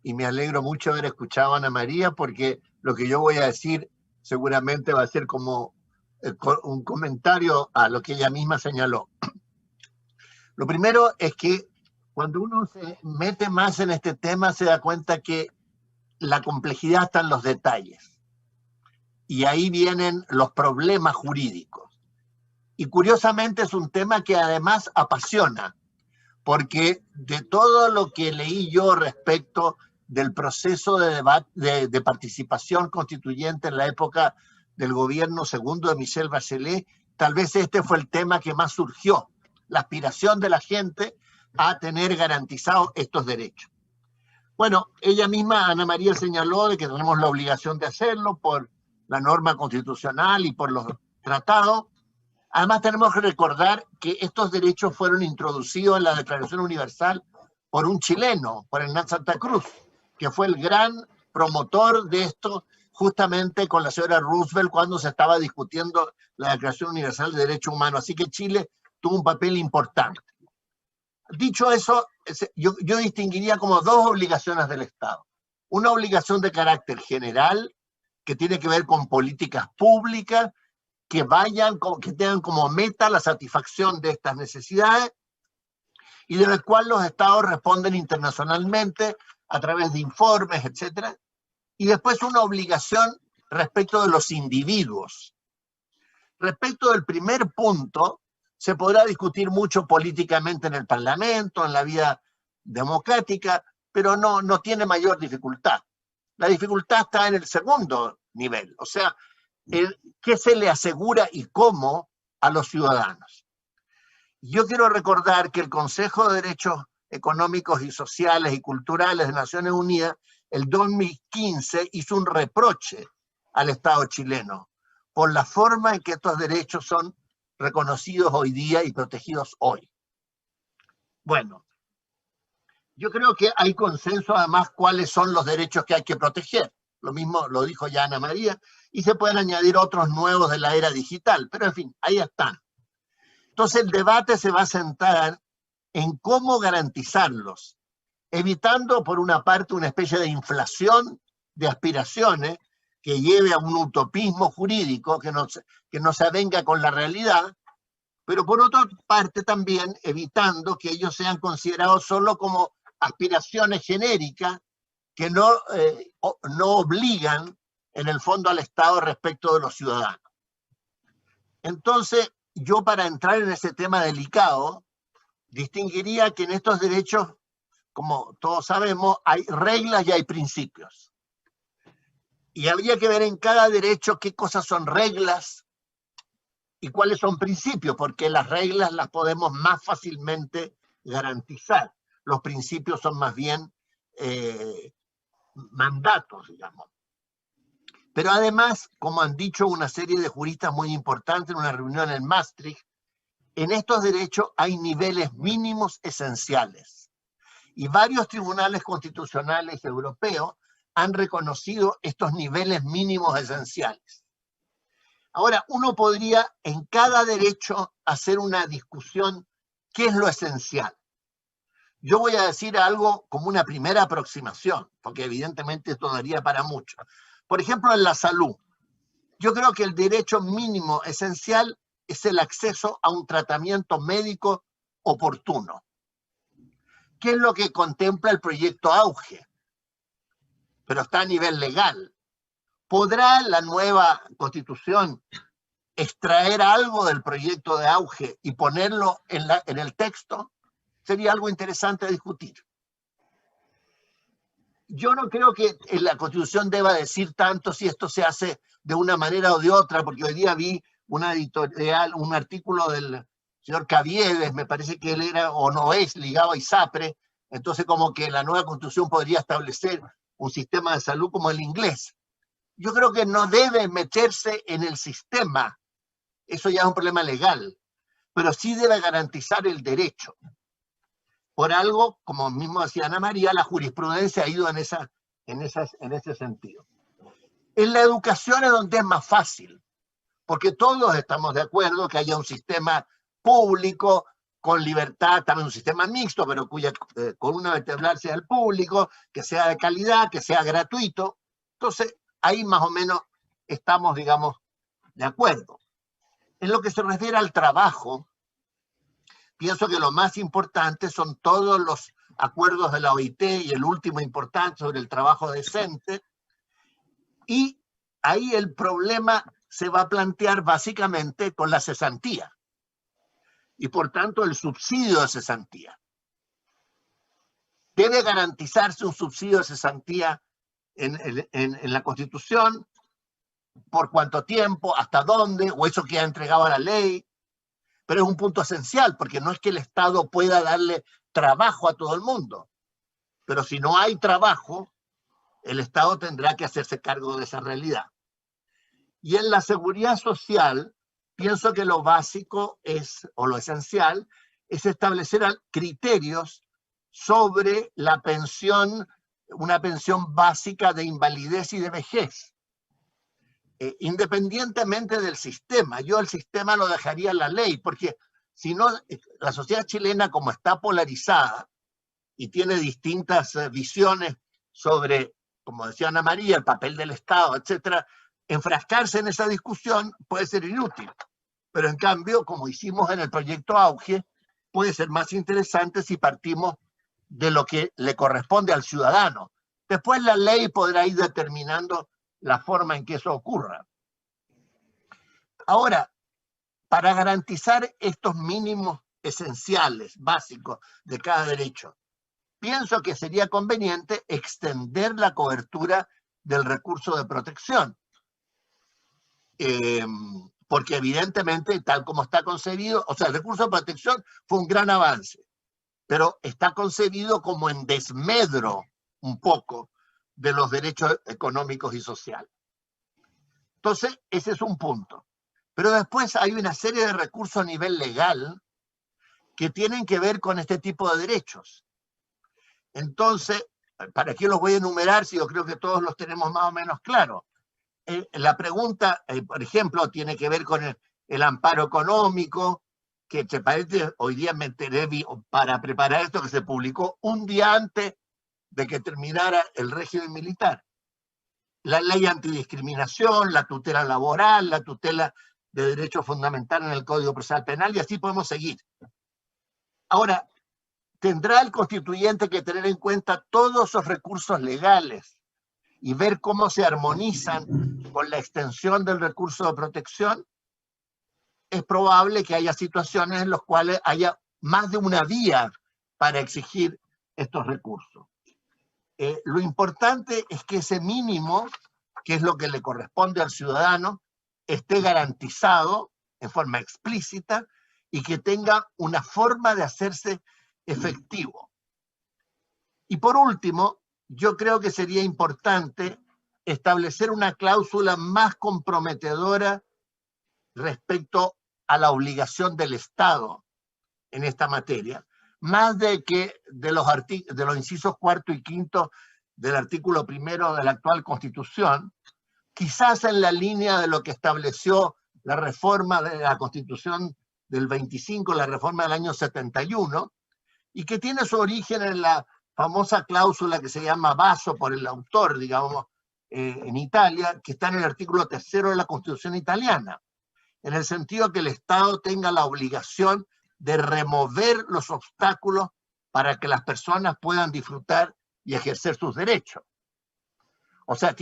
y me alegro mucho haber escuchado a Ana María, porque lo que yo voy a decir seguramente va a ser como un comentario a lo que ella misma señaló. Lo primero es que cuando uno se mete más en este tema se da cuenta que la complejidad está en los detalles. Y ahí vienen los problemas jurídicos. Y curiosamente es un tema que además apasiona, porque de todo lo que leí yo respecto del proceso de debate, de participación constituyente en la época del gobierno segundo de Michelle Bachelet, tal vez este fue el tema que más surgió, la aspiración de la gente a tener garantizados estos derechos. Bueno, ella misma, Ana María, señaló de que tenemos la obligación de hacerlo por la norma constitucional y por los tratados. Además, tenemos que recordar que estos derechos fueron introducidos en la Declaración Universal por un chileno, por Hernán Santa Cruz, que fue el gran promotor de esto, justamente con la señora Roosevelt cuando se estaba discutiendo la Declaración Universal de Derechos Humanos. Así que Chile tuvo un papel importante. Dicho eso, yo distinguiría como 2 obligaciones del Estado. Una obligación de carácter general, que tiene que ver con políticas públicas, que tengan como meta la satisfacción de estas necesidades, y de las cuales los Estados responden internacionalmente a través de informes, etc. Y después una obligación respecto de los individuos. Respecto del primer punto, se podrá discutir mucho políticamente en el Parlamento, en la vida democrática, pero no tiene mayor dificultad. La dificultad está en el segundo nivel, o sea, qué se le asegura y cómo a los ciudadanos. Yo quiero recordar que el Consejo de Derechos Económicos y Sociales y Culturales de Naciones Unidas, el 2015, hizo un reproche al Estado chileno por la forma en que estos derechos son reconocidos hoy día y protegidos hoy. Bueno, yo creo que hay consenso además cuáles son los derechos que hay que proteger. Lo mismo lo dijo ya Ana María, y se pueden añadir otros nuevos de la era digital, pero en fin, ahí están. Entonces el debate se va a centrar en cómo garantizarlos, evitando por una parte una especie de inflación de aspiraciones que lleve a un utopismo jurídico que no se avenga con la realidad, pero por otra parte también evitando que ellos sean considerados solo como aspiraciones genéricas que no obligan en el fondo al Estado respecto de los ciudadanos. Entonces, yo para entrar en ese tema delicado, distinguiría que en estos derechos, como todos sabemos, hay reglas y hay principios. Y habría que ver en cada derecho qué cosas son reglas y cuáles son principios, porque las reglas las podemos más fácilmente garantizar. Los principios son más bien mandatos, digamos. Pero además, como han dicho una serie de juristas muy importantes en una reunión en Maastricht, en estos derechos hay niveles mínimos esenciales. Y varios tribunales constitucionales europeos han reconocido estos niveles mínimos esenciales. Ahora, uno podría en cada derecho hacer una discusión, ¿qué es lo esencial? Yo voy a decir algo como una primera aproximación, porque evidentemente esto daría para mucho. Por ejemplo, en la salud, yo creo que el derecho mínimo esencial es el acceso a un tratamiento médico oportuno. ¿Qué es lo que contempla el proyecto Auge? Pero está a nivel legal. ¿Podrá la nueva Constitución extraer algo del proyecto de Auge y ponerlo en el texto? Sería algo interesante a discutir. Yo no creo que la Constitución deba decir tanto si esto se hace de una manera o de otra, porque hoy día vi una editorial, un artículo del señor Caviedes, me parece que él era o no es ligado a ISAPRE, entonces como que la nueva Constitución podría establecer un sistema de salud como el inglés. Yo creo que no debe meterse en el sistema, eso ya es un problema legal, pero sí debe garantizar el derecho. Por algo, como mismo decía Ana María, la jurisprudencia ha ido en ese sentido. En la educación es donde es más fácil, porque todos estamos de acuerdo que haya un sistema público con libertad, también un sistema mixto, pero cuya columna vertebral sea el público, que sea de calidad, que sea gratuito. Entonces, ahí más o menos estamos, digamos, de acuerdo. En lo que se refiere al trabajo, pienso que lo más importante son todos los acuerdos de la OIT y el último importante sobre el trabajo decente. Y ahí el problema se va a plantear básicamente con la cesantía. Y por tanto el subsidio de cesantía. Debe garantizarse un subsidio de cesantía en la Constitución. ¿Por cuánto tiempo? ¿Hasta dónde? ¿O eso que ha entregado a la ley? Pero es un punto esencial, porque no es que el Estado pueda darle trabajo a todo el mundo. Pero si no hay trabajo, el Estado tendrá que hacerse cargo de esa realidad. Y en la seguridad social, pienso que lo básico es, o lo esencial, es establecer criterios sobre la pensión, una pensión básica de invalidez y de vejez. Independientemente del sistema, yo el sistema lo dejaría en la ley, porque si no, la sociedad chilena como está polarizada y tiene distintas visiones sobre, como decía Ana María, el papel del Estado, etcétera, enfrascarse en esa discusión puede ser inútil. Pero en cambio, como hicimos en el proyecto Auge, puede ser más interesante si partimos de lo que le corresponde al ciudadano. Después la ley podrá ir determinando la forma en que eso ocurra. Ahora, para garantizar estos mínimos esenciales, básicos de cada derecho, pienso que sería conveniente extender la cobertura del recurso de protección. Porque evidentemente, tal como está concebido, o sea, el recurso de protección fue un gran avance, pero está concebido como en desmedro un poco de los derechos económicos y sociales. Entonces, ese es un punto. Pero después hay una serie de recursos a nivel legal que tienen que ver con este tipo de derechos. Entonces, ¿para qué los voy a enumerar si yo creo que todos los tenemos más o menos claros? La pregunta, por ejemplo, tiene que ver con el amparo económico, que te parece, hoy día me enteré para preparar esto, que se publicó un día antes de que terminara el régimen militar. La ley antidiscriminación, la tutela laboral, la tutela de derechos fundamentales en el Código Procesal Penal, y así podemos seguir. Ahora, tendrá el constituyente que tener en cuenta todos esos recursos legales y ver cómo se armonizan con la extensión del recurso de protección. Es probable que haya situaciones en las cuales haya más de una vía para exigir estos recursos. Lo importante es que ese mínimo, que es lo que le corresponde al ciudadano, esté garantizado en forma explícita y que tenga una forma de hacerse efectivo. Y por último, yo creo que sería importante establecer una cláusula más comprometedora respecto a la obligación del Estado en esta materia, más de los incisos cuarto y quinto del artículo primero de la actual Constitución, quizás en la línea de lo que estableció la reforma de la Constitución del 25, la reforma del año 71, y que tiene su origen en la famosa cláusula que se llama Basso por el autor, digamos, en Italia, que está en el artículo tercero de la Constitución italiana, en el sentido que el Estado tenga la obligación de remover los obstáculos para que las personas puedan disfrutar y ejercer sus derechos. O sea,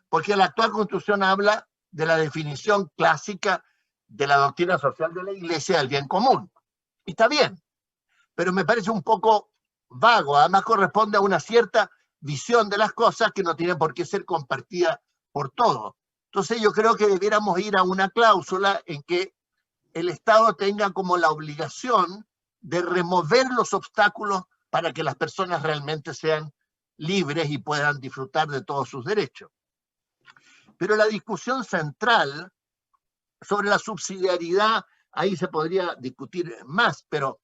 porque la actual Constitución habla de la definición clásica de la doctrina social de la Iglesia del bien común. Y está bien, pero me parece un poco vago, además corresponde a una cierta visión de las cosas que no tiene por qué ser compartida por todos. Entonces yo creo que debiéramos ir a una cláusula en que el Estado tenga como la obligación de remover los obstáculos para que las personas realmente sean libres y puedan disfrutar de todos sus derechos. Pero la discusión central sobre la subsidiariedad, ahí se podría discutir más, pero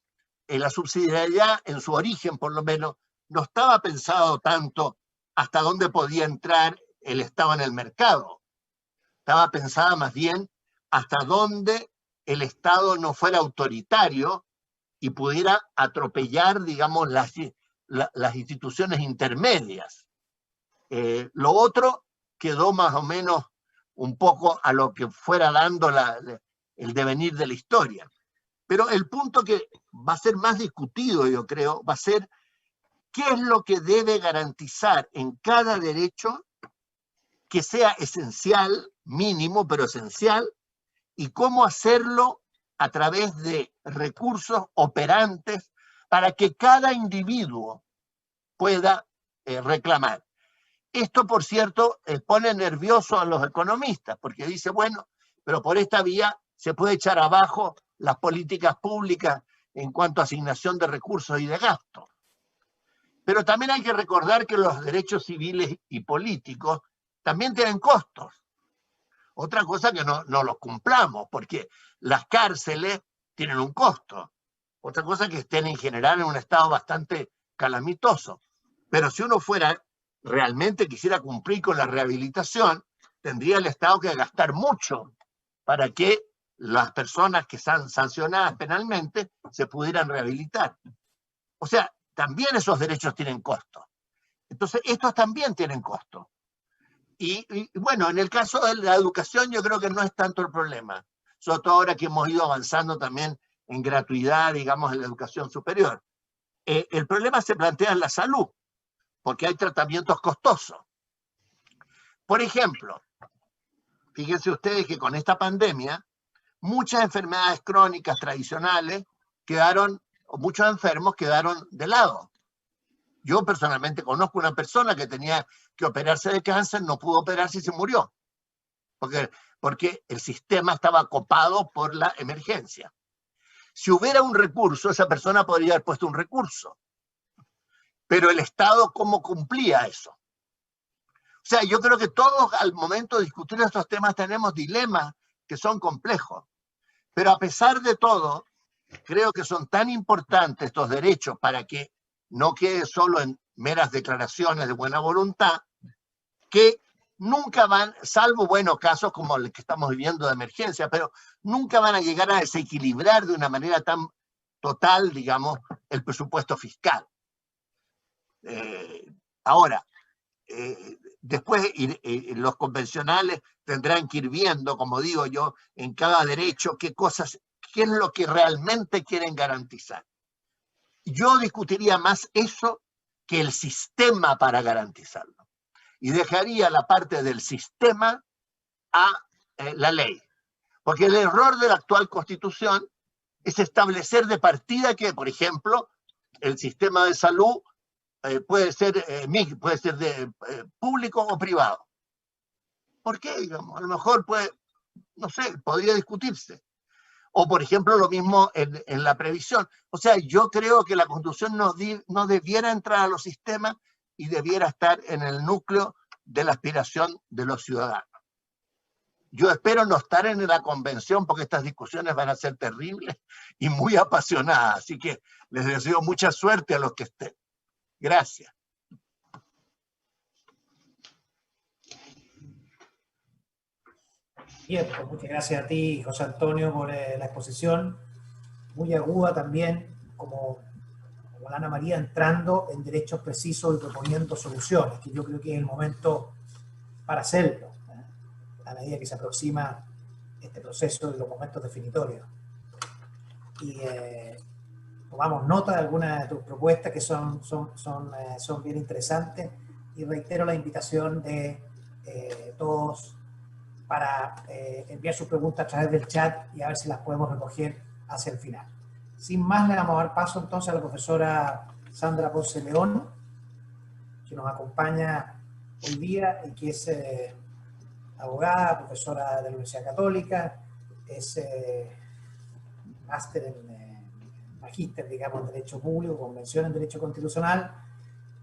la subsidiariedad en su origen, por lo menos, no estaba pensado tanto hasta dónde podía entrar el Estado en el mercado. Estaba pensada más bien hasta dónde el Estado no fuera autoritario y pudiera atropellar, digamos, las instituciones intermedias. Lo otro quedó más o menos un poco a lo que fuera dando el devenir de la historia. Pero el punto que va a ser más discutido, yo creo, va a ser qué es lo que debe garantizar en cada derecho que sea esencial, mínimo, pero esencial, y cómo hacerlo a través de recursos operantes para que cada individuo pueda reclamar. Esto, por cierto, pone nervioso a los economistas, porque dice, bueno, pero por esta vía se puede echar abajo las políticas públicas en cuanto a asignación de recursos y de gastos. Pero también hay que recordar que los derechos civiles y políticos también tienen costos. Otra cosa que no los cumplamos, porque las cárceles tienen un costo. Otra cosa que estén en general en un estado bastante calamitoso. Pero si uno realmente quisiera cumplir con la rehabilitación, tendría el Estado que gastar mucho para que las personas que están sancionadas penalmente se pudieran rehabilitar. O sea, también esos derechos tienen costo. Entonces, estos también tienen costo. Y bueno, en el caso de la educación yo creo que no es tanto el problema, sobre todo ahora que hemos ido avanzando también en gratuidad, digamos, en la educación superior. El problema se plantea en la salud, porque hay tratamientos costosos. Por ejemplo, fíjense ustedes que con esta pandemia, muchas enfermedades crónicas tradicionales o muchos enfermos quedaron de lado. Yo personalmente conozco una persona que tenía que operarse de cáncer, no pudo operarse y se murió, porque el sistema estaba copado por la emergencia. Si hubiera un recurso, esa persona podría haber puesto un recurso. Pero el Estado, ¿cómo cumplía eso? O sea, yo creo que todos al momento de discutir estos temas tenemos dilemas que son complejos. Pero a pesar de todo, creo que son tan importantes estos derechos para que no quede solo en meras declaraciones de buena voluntad, que nunca van, salvo buenos casos como el que estamos viviendo de emergencia, pero nunca van a llegar a desequilibrar de una manera tan total, digamos, el presupuesto fiscal. Ahora, después los convencionales tendrán que ir viendo, como digo yo, en cada derecho qué es lo que realmente quieren garantizar. Yo discutiría más eso que el sistema para garantizarlo. Y dejaría la parte del sistema a la ley. Porque el error de la actual Constitución es establecer de partida que, por ejemplo, el sistema de salud puede ser público o privado. ¿Por qué? Digamos, a lo mejor no sé, podría discutirse. O, por ejemplo, lo mismo en la previsión. O sea, yo creo que la Constitución no debiera entrar a los sistemas y debiera estar en el núcleo de la aspiración de los ciudadanos. Yo espero no estar en la convención porque estas discusiones van a ser terribles y muy apasionadas, así que les deseo mucha suerte a los que estén. Gracias. Bien, pues muchas gracias a ti, José Antonio, por la exposición, muy aguda también, como la Ana María, entrando en derechos precisos y proponiendo soluciones, que yo creo que es el momento para hacerlo, a medida que se aproxima este proceso de los momentos definitorios. Y tomamos nota de algunas de tus propuestas que son bien interesantes, y reitero la invitación de todos para enviar sus preguntas a través del chat y a ver si las podemos recoger hacia el final. Sin más, le vamos a dar paso entonces a la profesora Sandra Ponce León, que nos acompaña hoy día y que es abogada, profesora de la Universidad Católica, es máster magíster, digamos, en Derecho Público, convención en Derecho Constitucional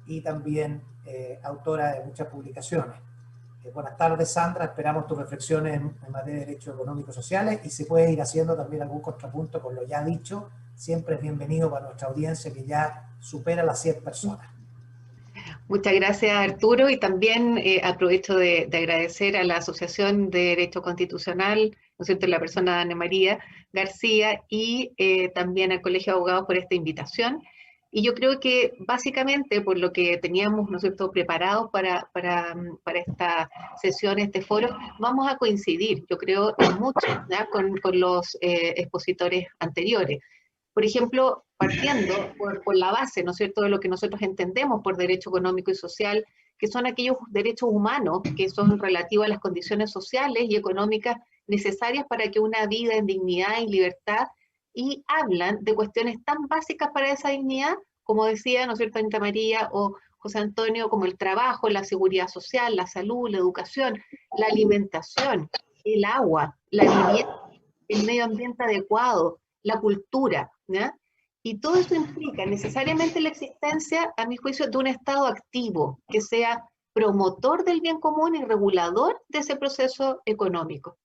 y también autora de muchas publicaciones. Buenas tardes, Sandra, esperamos tus reflexiones en materia de derechos económicos y sociales, y se puede ir haciendo también algún contrapunto con lo ya dicho. Siempre es bienvenido para nuestra audiencia que ya supera las 100 personas. Muchas gracias, Arturo, y también aprovecho de agradecer a la Asociación de Derecho Constitucional, ¿no es cierto?, la persona de Ana María García, y también al Colegio de Abogados por esta invitación. Y yo creo que básicamente por lo que teníamos, ¿no es cierto?, preparados para esta sesión, este foro, vamos a coincidir, yo creo, en mucho, ¿ya?, con los expositores anteriores. Por ejemplo, partiendo por la base, ¿no es cierto?, de lo que nosotros entendemos por derecho económico y social, que son aquellos derechos humanos que son relativos a las condiciones sociales y económicas necesarias para que una vida en dignidad y libertad, y hablan de cuestiones tan básicas para esa dignidad, como decía, ¿no es cierto?, Anita María o José Antonio, como el trabajo, la seguridad social, la salud, la educación, la alimentación, el agua, la vivienda, el medio ambiente adecuado, la cultura, ¿ya? Y todo eso implica necesariamente la existencia, a mi juicio, de un Estado activo, que sea promotor del bien común y regulador de ese proceso económico.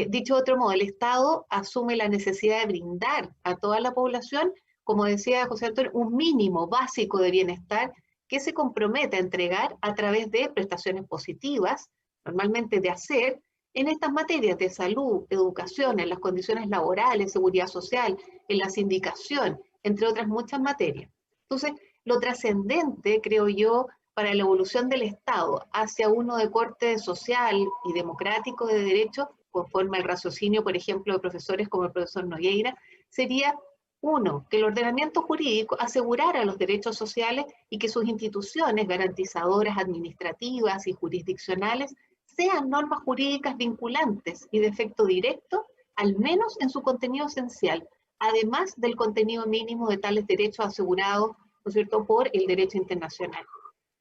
Dicho de otro modo, el Estado asume la necesidad de brindar a toda la población, como decía José Antonio, un mínimo básico de bienestar que se compromete a entregar a través de prestaciones positivas, normalmente de hacer, en estas materias de salud, educación, en las condiciones laborales, seguridad social, en la sindicación, entre otras muchas materias. Entonces, lo trascendente, creo yo, para la evolución del Estado hacia uno de corte social y democrático de derecho, conforme al raciocinio, por ejemplo, de profesores como el profesor Nogueira, sería, uno, que el ordenamiento jurídico asegurara los derechos sociales y que sus instituciones garantizadoras administrativas y jurisdiccionales sean normas jurídicas vinculantes y de efecto directo, al menos en su contenido esencial, además del contenido mínimo de tales derechos asegurados, ¿no es cierto?, por el derecho internacional.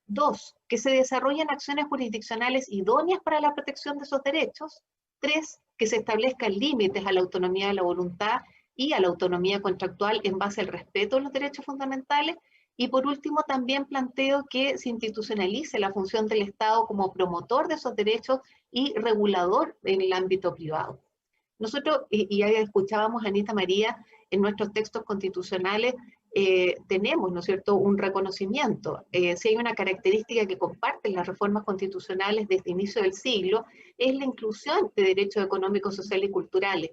Dos, que se desarrollen acciones jurisdiccionales idóneas para la protección de esos derechos. Tres, que se establezcan límites a la autonomía de la voluntad y a la autonomía contractual en base al respeto de los derechos fundamentales. Y por último, también planteo que se institucionalice la función del Estado como promotor de esos derechos y regulador en el ámbito privado. Nosotros, y ya escuchábamos a Anita María, en nuestros textos constitucionales tenemos, ¿no es cierto?, un reconocimiento. Si hay una característica que comparten las reformas constitucionales desde inicio del siglo, es la inclusión de derechos económicos, sociales y culturales.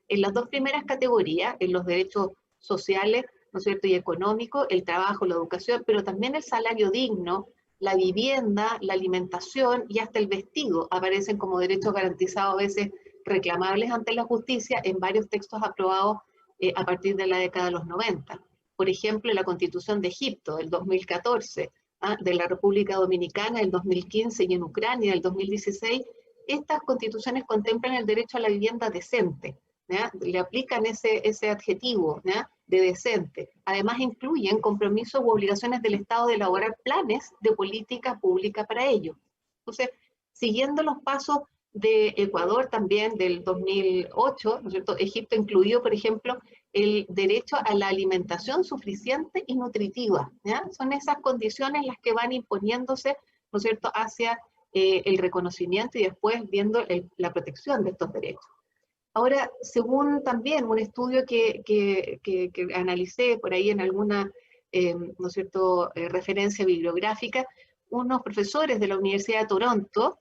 En las dos primeras categorías, en los derechos sociales, ¿no es cierto?, y económicos, el trabajo, la educación, pero también el salario digno, la vivienda, la alimentación y hasta el vestido aparecen como derechos garantizados, a veces reclamables ante la justicia, en varios textos aprobados a partir de la década de los 90. Por ejemplo, la Constitución de Egipto del 2014, de la República Dominicana del 2015 y en Ucrania del 2016, estas constituciones contemplan el derecho a la vivienda decente, ¿ya? Le aplican ese adjetivo, ¿ya?, de decente. Además, incluyen compromisos u obligaciones del Estado de elaborar planes de política pública para ello. Entonces, siguiendo los pasos de Ecuador también del 2008, ¿no es cierto? Egipto incluyó, por ejemplo, el derecho a la alimentación suficiente y nutritiva, ¿ya? Son esas condiciones las que van imponiéndose, ¿no es cierto?, hacia el reconocimiento y después viendo la protección de estos derechos. Ahora, según también un estudio que analicé por ahí en alguna, ¿no es cierto?, referencia bibliográfica, unos profesores de la Universidad de Toronto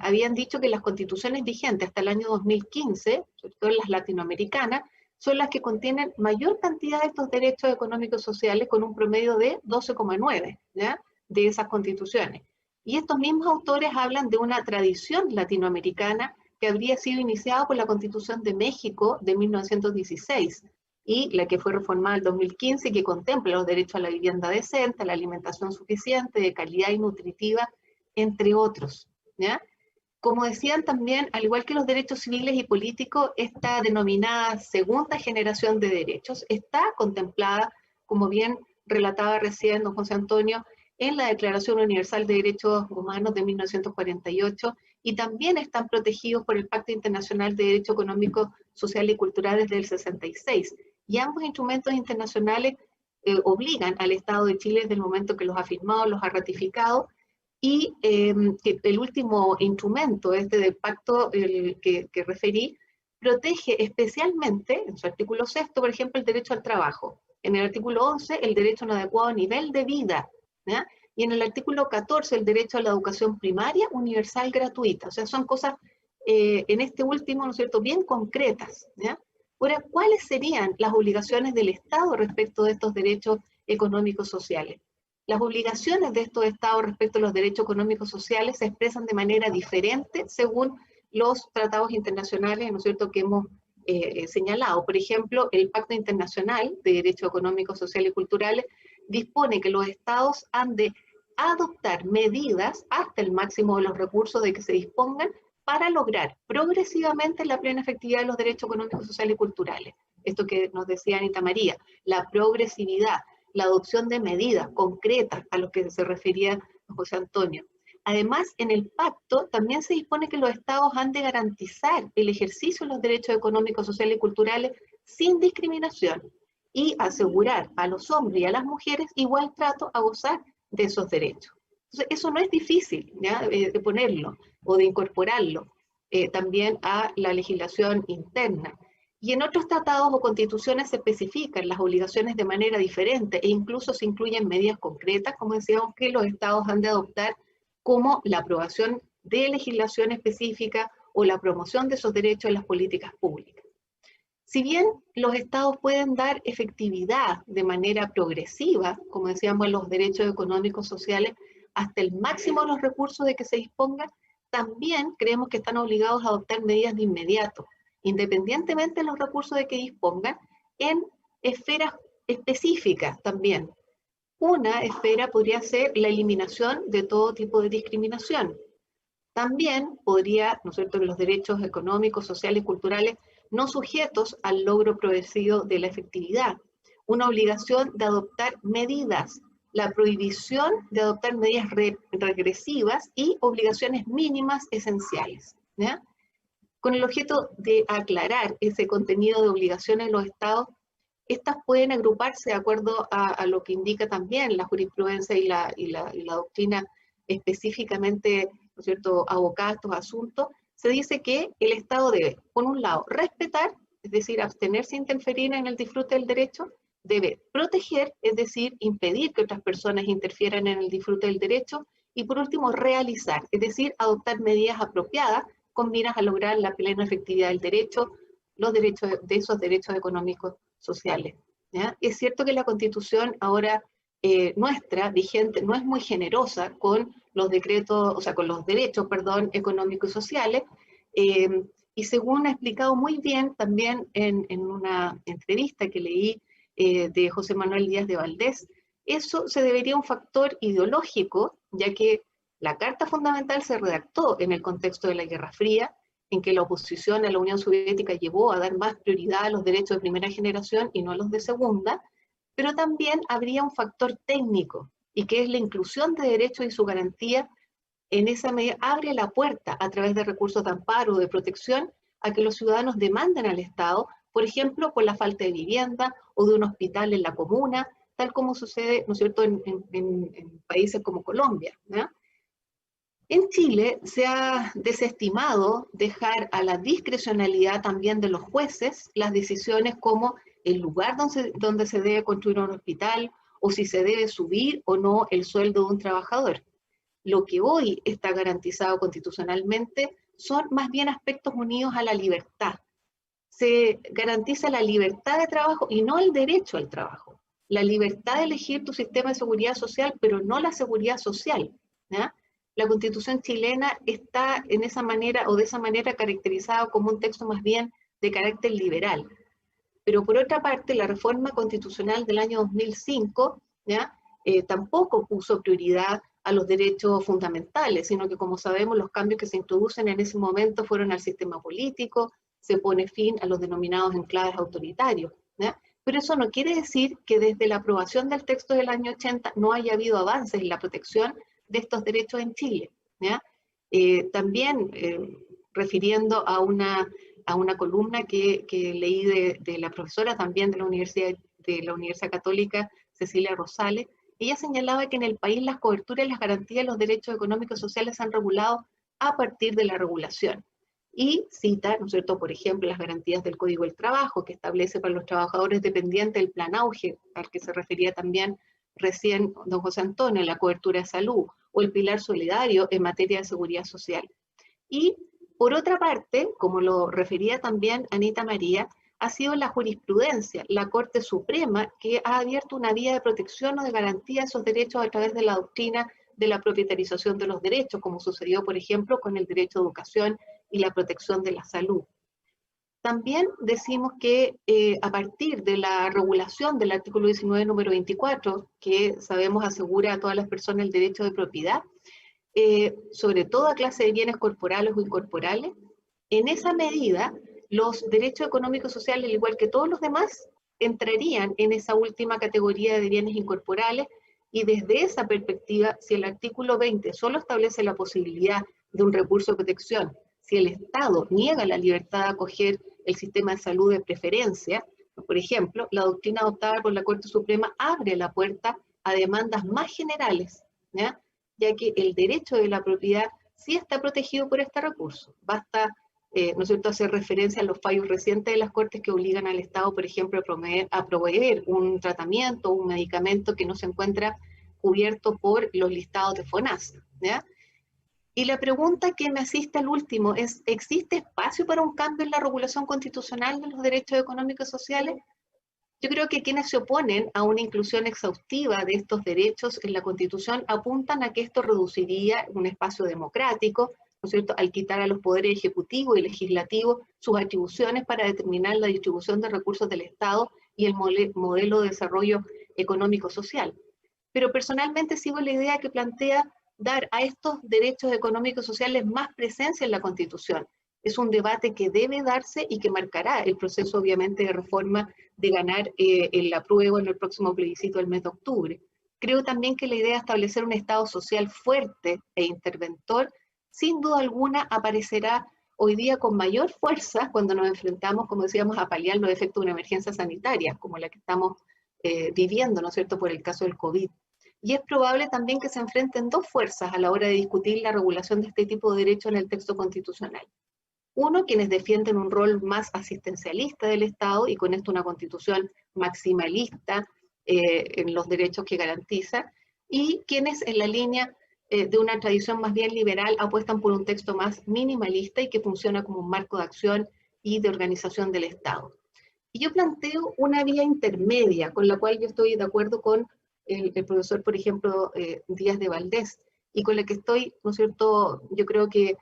habían dicho que las constituciones vigentes hasta el año 2015, sobre todo las latinoamericanas, son las que contienen mayor cantidad de estos derechos económicos sociales, con un promedio de 12,9, ¿ya?, de esas constituciones. Y estos mismos autores hablan de una tradición latinoamericana que habría sido iniciada por la Constitución de México de 1916 y la que fue reformada en 2015, que contempla los derechos a la vivienda decente, a la alimentación suficiente, de calidad y nutritiva, entre otros, ¿ya? Como decían también, al igual que los derechos civiles y políticos, esta denominada segunda generación de derechos está contemplada, como bien relataba recién don José Antonio, en la Declaración Universal de Derechos Humanos de 1948, y también están protegidos por el Pacto Internacional de Derechos Económicos, Sociales y Culturales del 66. Y ambos instrumentos internacionales obligan al Estado de Chile, desde el momento que los ha firmado, los ha ratificado, y que el último instrumento, del pacto que referí, protege especialmente, en su artículo 6, por ejemplo, el derecho al trabajo. En el artículo 11, el derecho a un adecuado nivel de vida, ¿ya? Y en el artículo 14, el derecho a la educación primaria universal gratuita. O sea, son cosas, en este último, ¿no es cierto?, bien concretas, ¿ya? Ahora, ¿cuáles serían las obligaciones del Estado respecto de estos derechos económicos sociales? Las obligaciones de estos estados respecto a los derechos económicos sociales se expresan de manera diferente según los tratados internacionales, ¿no es cierto?, que hemos señalado. Por ejemplo, el Pacto Internacional de Derechos Económicos, Sociales y Culturales dispone que los estados han de adoptar medidas hasta el máximo de los recursos de que se dispongan para lograr progresivamente la plena efectividad de los derechos económicos, sociales y culturales. Esto que nos decía Anita María, la progresividad, la adopción de medidas concretas a lo que se refería José Antonio. Además, en el pacto también se dispone que los estados han de garantizar el ejercicio de los derechos económicos, sociales y culturales sin discriminación y asegurar a los hombres y a las mujeres igual trato a gozar de esos derechos. Entonces, eso no es difícil, ¿ya?, de ponerlo o de incorporarlo también a la legislación interna. Y en otros tratados o constituciones se especifican las obligaciones de manera diferente e incluso se incluyen medidas concretas, como decíamos, que los estados han de adoptar, como la aprobación de legislación específica o la promoción de esos derechos en las políticas públicas. Si bien los estados pueden dar efectividad de manera progresiva, como decíamos, a los derechos económicos sociales, hasta el máximo de los recursos de que se dispongan, también creemos que están obligados a adoptar medidas de inmediato, independientemente de los recursos de que dispongan, en esferas específicas también. Una esfera podría ser la eliminación de todo tipo de discriminación. También podría, ¿no es cierto?, los derechos económicos, sociales y culturales no sujetos al logro progresivo de la efectividad. Una obligación de adoptar medidas, la prohibición de adoptar medidas regresivas y obligaciones mínimas esenciales, ¿ya? Con el objeto de aclarar ese contenido de obligaciones de los estados, estas pueden agruparse de acuerdo a lo que indica también la jurisprudencia y la doctrina específicamente, ¿no es cierto?, abocada a estos asuntos. Se dice que el Estado debe, por un lado, respetar, es decir, abstenerse de interferir en el disfrute del derecho, debe proteger, es decir, impedir que otras personas interfieran en el disfrute del derecho, y por último, realizar, es decir, adoptar medidas apropiadas con miras a lograr la plena efectividad del derecho, los derechos de esos derechos económicos sociales, ¿ya? Es cierto que la Constitución ahora nuestra, vigente, no es muy generosa con los decretos, o sea, con los derechos, perdón, económicos y sociales, y según ha explicado muy bien también en una entrevista que leí de José Manuel Díaz de Valdés, eso se debería a un factor ideológico, ya que la Carta Fundamental se redactó en el contexto de la Guerra Fría, en que la oposición a la Unión Soviética llevó a dar más prioridad a los derechos de primera generación y no a los de segunda, pero también habría un factor técnico, y que es la inclusión de derechos y su garantía en esa medida abre la puerta a través de recursos de amparo, de protección, a que los ciudadanos demanden al Estado, por ejemplo, por la falta de vivienda o de un hospital en la comuna, tal como sucede, ¿no es cierto?, en países como Colombia, ¿no? En Chile se ha desestimado dejar a la discrecionalidad también de los jueces las decisiones como el lugar donde se debe construir un hospital o si se debe subir o no el sueldo de un trabajador. Lo que hoy está garantizado constitucionalmente son más bien aspectos unidos a la libertad. Se garantiza la libertad de trabajo y no el derecho al trabajo. La libertad de elegir tu sistema de seguridad social, pero no la seguridad social, ¿ya? La Constitución chilena está en esa manera o de esa manera caracterizada como un texto más bien de carácter liberal. Pero por otra parte, la reforma constitucional del año 2005 ¿ya? Tampoco puso prioridad a los derechos fundamentales, sino que, como sabemos, los cambios que se introducen en ese momento fueron al sistema político, se pone fin a los denominados enclaves autoritarios, ¿ya? Pero eso no quiere decir que desde la aprobación del texto del año 80 no haya habido avances en la protección de estos derechos en Chile, ¿ya? También refiriendo a una columna que leí de la profesora también de la Universidad Católica, Cecilia Rosales, ella señalaba que en el país las coberturas y las garantías de los derechos económicos y sociales se han regulado a partir de la regulación. Y cita, ¿no es cierto?, por ejemplo, las garantías del Código del Trabajo, que establece para los trabajadores dependientes el Plan Auge, al que se refería también recién don José Antonio, la cobertura de salud, o el pilar solidario en materia de seguridad social. Y, por otra parte, como lo refería también Anita María, ha sido la jurisprudencia, la Corte Suprema, que ha abierto una vía de protección o de garantía de esos derechos a través de la doctrina de la propietarización de los derechos, como sucedió, por ejemplo, con el derecho a educación y la protección de la salud. También decimos que a partir de la regulación del artículo 19, número 24, que sabemos asegura a todas las personas el derecho de propiedad, sobre toda clase de bienes corporales o incorporales, en esa medida los derechos económicos y sociales, al igual que todos los demás, entrarían en esa última categoría de bienes incorporales, y desde esa perspectiva, si el artículo 20 solo establece la posibilidad de un recurso de protección, si el Estado niega la libertad de acoger el sistema de salud de preferencia, por ejemplo, la doctrina adoptada por la Corte Suprema abre la puerta a demandas más generales, ¿ya? Ya que el derecho de la propiedad sí está protegido por este recurso. Basta, ¿no es cierto?, hacer referencia a los fallos recientes de las Cortes que obligan al Estado, por ejemplo, a proveer un tratamiento o un medicamento que no se encuentra cubierto por los listados de FONASA, ¿ya? Y la pregunta que me asiste al último es, ¿existe espacio para un cambio en la regulación constitucional de los derechos económicos y sociales? Yo creo que quienes se oponen a una inclusión exhaustiva de estos derechos en la Constitución apuntan a que esto reduciría un espacio democrático, ¿no es cierto?, al quitar a los poderes ejecutivo y legislativo sus atribuciones para determinar la distribución de recursos del Estado y el modelo de desarrollo económico-social. Pero personalmente sigo la idea que plantea dar a estos derechos económicos y sociales más presencia en la Constitución. Es un debate que debe darse y que marcará el proceso, obviamente, de reforma de ganar el apruebo en el próximo plebiscito del mes de octubre. Creo también que la idea de establecer un Estado social fuerte e interventor, sin duda alguna, aparecerá hoy día con mayor fuerza cuando nos enfrentamos, como decíamos, a paliar los efectos de una emergencia sanitaria, como la que estamos viviendo, ¿no es cierto?, por el caso del COVID. Y es probable también que se enfrenten dos fuerzas a la hora de discutir la regulación de este tipo de derechos en el texto constitucional. Uno, quienes defienden un rol más asistencialista del Estado y con esto una constitución maximalista en los derechos que garantiza, y quienes en la línea de una tradición más bien liberal apuestan por un texto más minimalista y que funciona como un marco de acción y de organización del Estado. Y yo planteo una vía intermedia con la cual yo estoy de acuerdo con el profesor, por ejemplo, Díaz de Valdés, y con la que estoy, ¿no es cierto?, yo creo que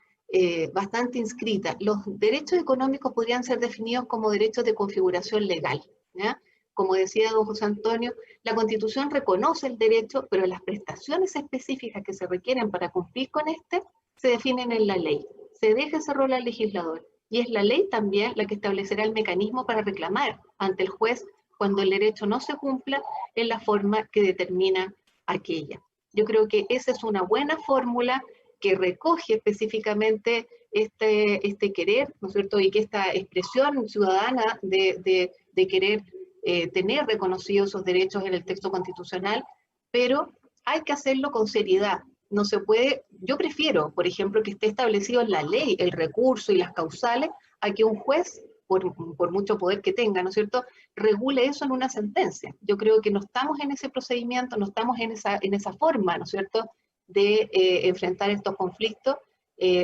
bastante inscrita. Los derechos económicos podrían ser definidos como derechos de configuración legal, ¿ya? Como decía don José Antonio, la Constitución reconoce el derecho, pero las prestaciones específicas que se requieren para cumplir con este se definen en la ley. Se deja ese rol al legislador, y es la ley también la que establecerá el mecanismo para reclamar ante el juez cuando el derecho no se cumpla en la forma que determina aquella. Yo creo que esa es una buena fórmula que recoge específicamente este querer, ¿no es cierto? Y que esta expresión ciudadana de querer tener reconocidos esos derechos en el texto constitucional, pero hay que hacerlo con seriedad. No se puede, yo prefiero, por ejemplo, que esté establecido en la ley el recurso y las causales, a que un juez, por mucho poder que tenga, ¿no es cierto?, regule eso en una sentencia. Yo creo que no estamos en ese procedimiento, no estamos en esa forma, ¿no es cierto?, de enfrentar estos conflictos.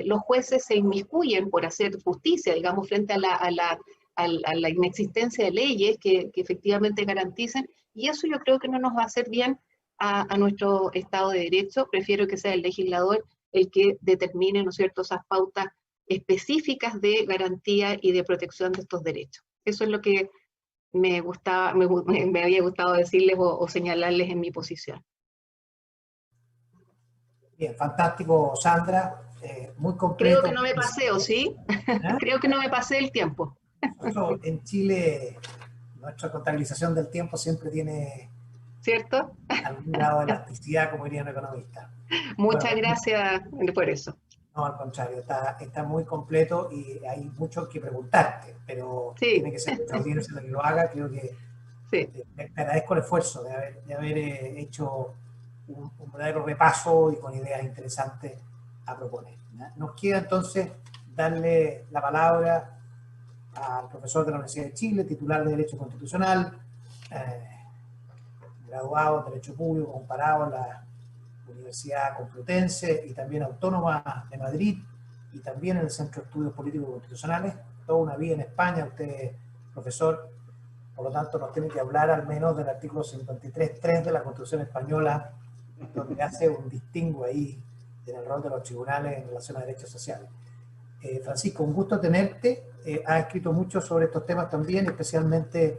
Los jueces se inmiscuyen por hacer justicia, digamos, frente a la inexistencia de leyes que efectivamente garanticen, y eso yo creo que no nos va a hacer bien a nuestro Estado de Derecho. Prefiero que sea el legislador el que determine, ¿no es cierto?, esas pautas específicas de garantía y de protección de estos derechos. Eso es lo que me había gustado decirles o señalarles en mi posición. Bien, fantástico, Sandra. Muy completo. Creo que no me pasé, ¿o sí? ¿Eh? Creo que no me pasé el tiempo. Nosotros en Chile, nuestra contabilización del tiempo siempre tiene, ¿cierto?, algún grado de elasticidad, como diría un economista. Muchas Bueno, gracias por eso. no, al contrario, está muy completo y hay mucho que preguntarte, pero Sí. tiene que ser nuestra audiencia la que lo haga. Creo que Sí. te agradezco el esfuerzo de haber hecho un verdadero repaso y con ideas interesantes a proponer. Nos queda entonces darle la palabra al profesor de la Universidad de Chile, titular de Derecho Constitucional, graduado en Derecho Público comparado en la Universidad Complutense y también Autónoma de Madrid, y también en el Centro de Estudios Políticos y Constitucionales. Toda una vida en España, usted, profesor, por lo tanto nos tiene que hablar al menos del artículo 53.3 de la Constitución Española, donde hace un distingo ahí en el rol de los tribunales en relación a derechos sociales. Francisco, un gusto tenerte. Has escrito mucho sobre estos temas también, especialmente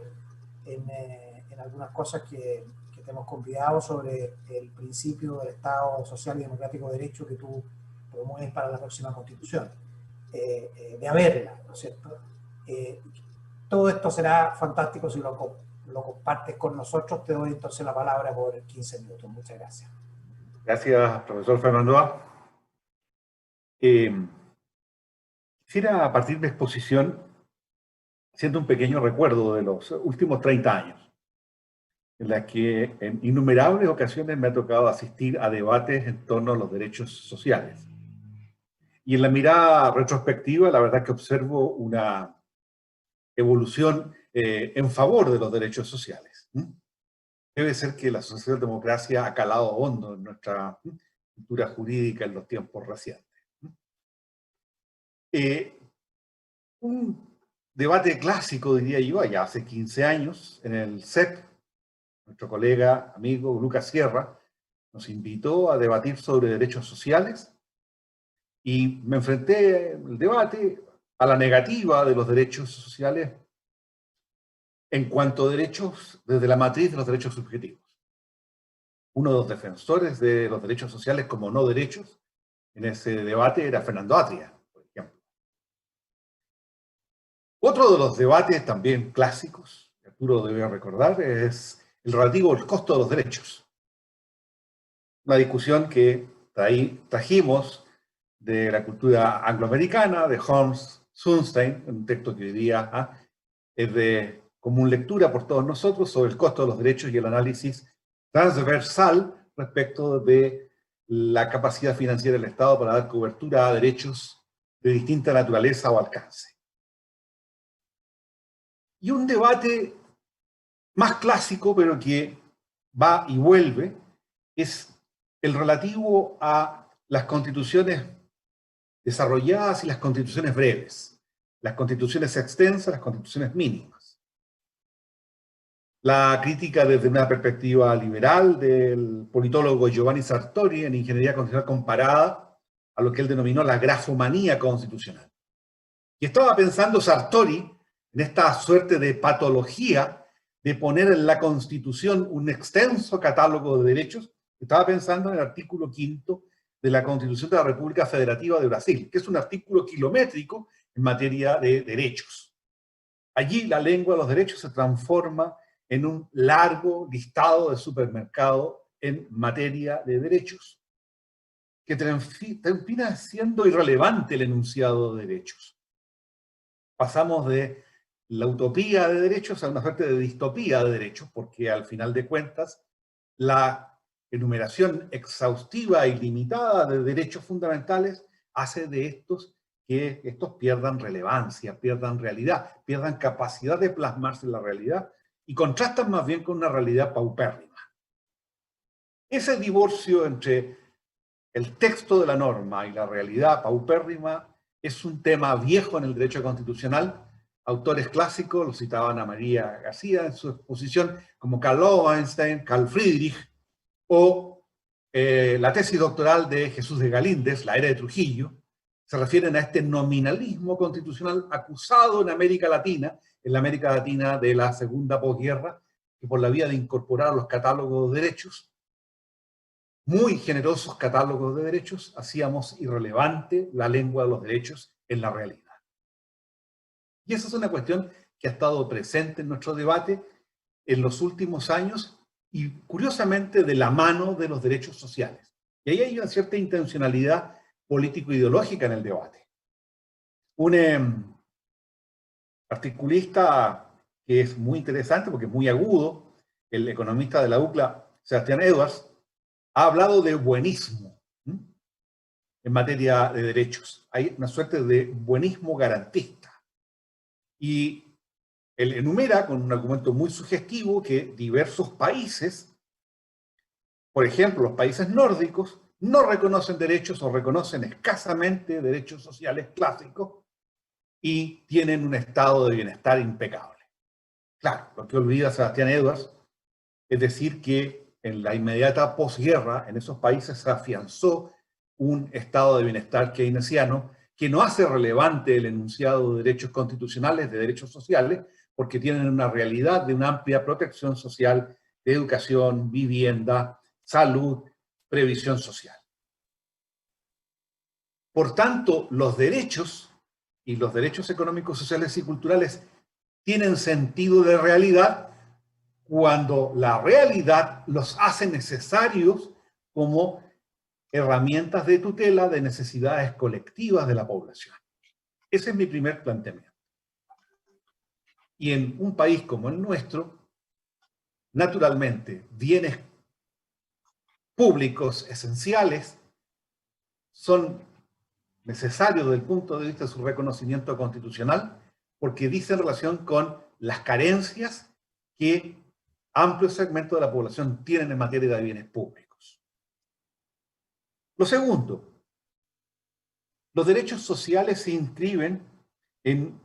en algunas cosas que te hemos convidado sobre el principio del Estado social y democrático de derecho que tú promueves para la próxima Constitución, de haberla, ¿no es cierto? Todo esto será fantástico si lo compartes con nosotros. Te doy entonces la palabra por 15 minutos. Muchas gracias. Gracias, profesor Fernando. Quisiera partir de exposición haciendo un pequeño recuerdo de los últimos 30 años, en la que en innumerables ocasiones me ha tocado asistir a debates en torno a los derechos sociales. Y en la mirada retrospectiva, la verdad que observo una evolución en favor de los derechos sociales. Debe ser que la socialdemocracia ha calado hondo en nuestra cultura jurídica en los tiempos recientes. Un debate clásico, diría yo, allá hace 15 años, en el CEP, nuestro colega, amigo Lucas Sierra, nos invitó a debatir sobre derechos sociales y me enfrenté en el debate a la negativa de los derechos sociales en cuanto a derechos desde la matriz de los derechos subjetivos. Uno de los defensores de los derechos sociales como no derechos en ese debate era Fernando Atria, por ejemplo. Otro de los debates también clásicos, que Arturo debe recordar, es el relativo al costo de los derechos. Una discusión que trajimos de la cultura angloamericana, de Holmes Sunstein, un texto que hoy día es de común lectura por todos nosotros, sobre el costo de los derechos y el análisis transversal respecto de la capacidad financiera del Estado para dar cobertura a derechos de distinta naturaleza o alcance. Y un debate más clásico, pero que va y vuelve, es el relativo a las constituciones desarrolladas y las constituciones breves, las constituciones extensas, las constituciones mínimas. La crítica desde una perspectiva liberal del politólogo Giovanni Sartori en Ingeniería Constitucional comparada a lo que él denominó la grafomanía constitucional. Y estaba pensando Sartori en esta suerte de patología de poner en la Constitución un extenso catálogo de derechos. Estaba pensando en el artículo 5 de la Constitución de la República Federativa de Brasil, que es un artículo kilométrico en materia de derechos. Allí la lengua de los derechos se transforma en un largo listado de supermercado en materia de derechos. que termina siendo irrelevante el enunciado de derechos. Pasamos de la utopía de derechos a una suerte de distopía de derechos, porque al final de cuentas, la enumeración exhaustiva y limitada de derechos fundamentales hace de estos que estos pierdan relevancia, pierdan realidad, pierdan capacidad de plasmarse en la realidad y contrastan más bien con una realidad paupérrima. Ese divorcio entre el texto de la norma y la realidad paupérrima es un tema viejo en el derecho constitucional. Autores clásicos, lo citaba Ana María García en su exposición, como Karl Lowenstein, Carl Friedrich, o la tesis doctoral de Jesús de Galíndez, La era de Trujillo, se refieren a este nominalismo constitucional acusado en América Latina, en la América Latina de la segunda posguerra, que por la vía de incorporar los catálogos de derechos, muy generosos catálogos de derechos, hacíamos irrelevante la lengua de los derechos en la realidad. Y esa es una cuestión que ha estado presente en nuestro debate en los últimos años y curiosamente de la mano de los derechos sociales. Y ahí hay una cierta intencionalidad político-ideológica en el debate. Un articulista que es muy interesante porque es muy agudo, el economista de la UCLA, Sebastián Edwards, ha hablado de buenismo en materia de derechos. Hay una suerte de buenismo garantista. Y él enumera con un argumento muy sugestivo que diversos países, por ejemplo, los países nórdicos, no reconocen derechos o reconocen escasamente derechos sociales clásicos y tienen un estado de bienestar impecable. Claro, lo que olvida Sebastián Edwards es decir que en la inmediata posguerra en esos países se afianzó un estado de bienestar keynesiano que no hace relevante el enunciado de derechos constitucionales, de derechos sociales, porque tienen una realidad de una amplia protección social, de educación, vivienda, salud, previsión social. Por tanto, los derechos y los derechos económicos, sociales y culturales tienen sentido de realidad cuando la realidad los hace necesarios como herramientas de tutela de necesidades colectivas de la población. Ese es mi primer planteamiento. Y en un país como el nuestro, naturalmente, bienes públicos esenciales son necesarios desde el punto de vista de su reconocimiento constitucional porque dice en relación con las carencias que amplios segmentos de la población tienen en materia de bienes públicos. Lo segundo, los derechos sociales se inscriben en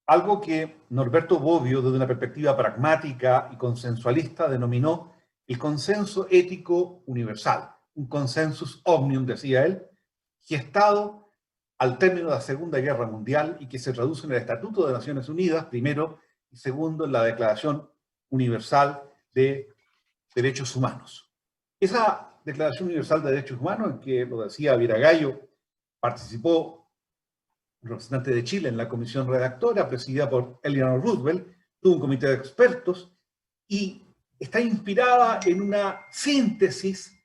algo que Norberto Bobbio, desde una perspectiva pragmática y consensualista, denominó el consenso ético universal, un consensus omnium, decía él, gestado al término de la Segunda Guerra Mundial y que se traduce en el Estatuto de Naciones Unidas, primero, y segundo, en la Declaración Universal de Derechos Humanos. Esa Declaración Universal de Derechos Humanos, en que, lo decía Viragallo, participó un representante de Chile en la comisión redactora, presidida por Eleanor Roosevelt, tuvo un comité de expertos y está inspirada en una síntesis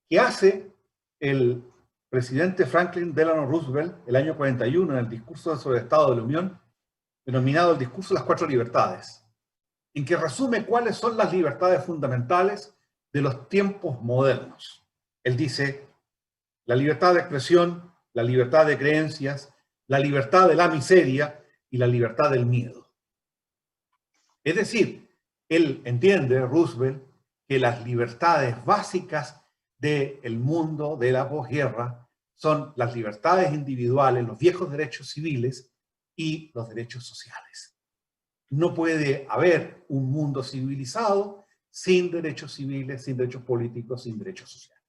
que hace el presidente Franklin Delano Roosevelt el año 41 en el discurso sobre el Estado de la Unión, denominado el discurso de las 4 libertades, en que resume cuáles son las libertades fundamentales de los tiempos modernos. Él dice, la libertad de expresión, la libertad de creencias, la libertad de la miseria y la libertad del miedo. Es decir, él entiende, Roosevelt, que las libertades básicas del mundo de la posguerra son las libertades individuales, los viejos derechos civiles y los derechos sociales. No puede haber un mundo civilizado sin derechos civiles, sin derechos políticos, sin derechos sociales.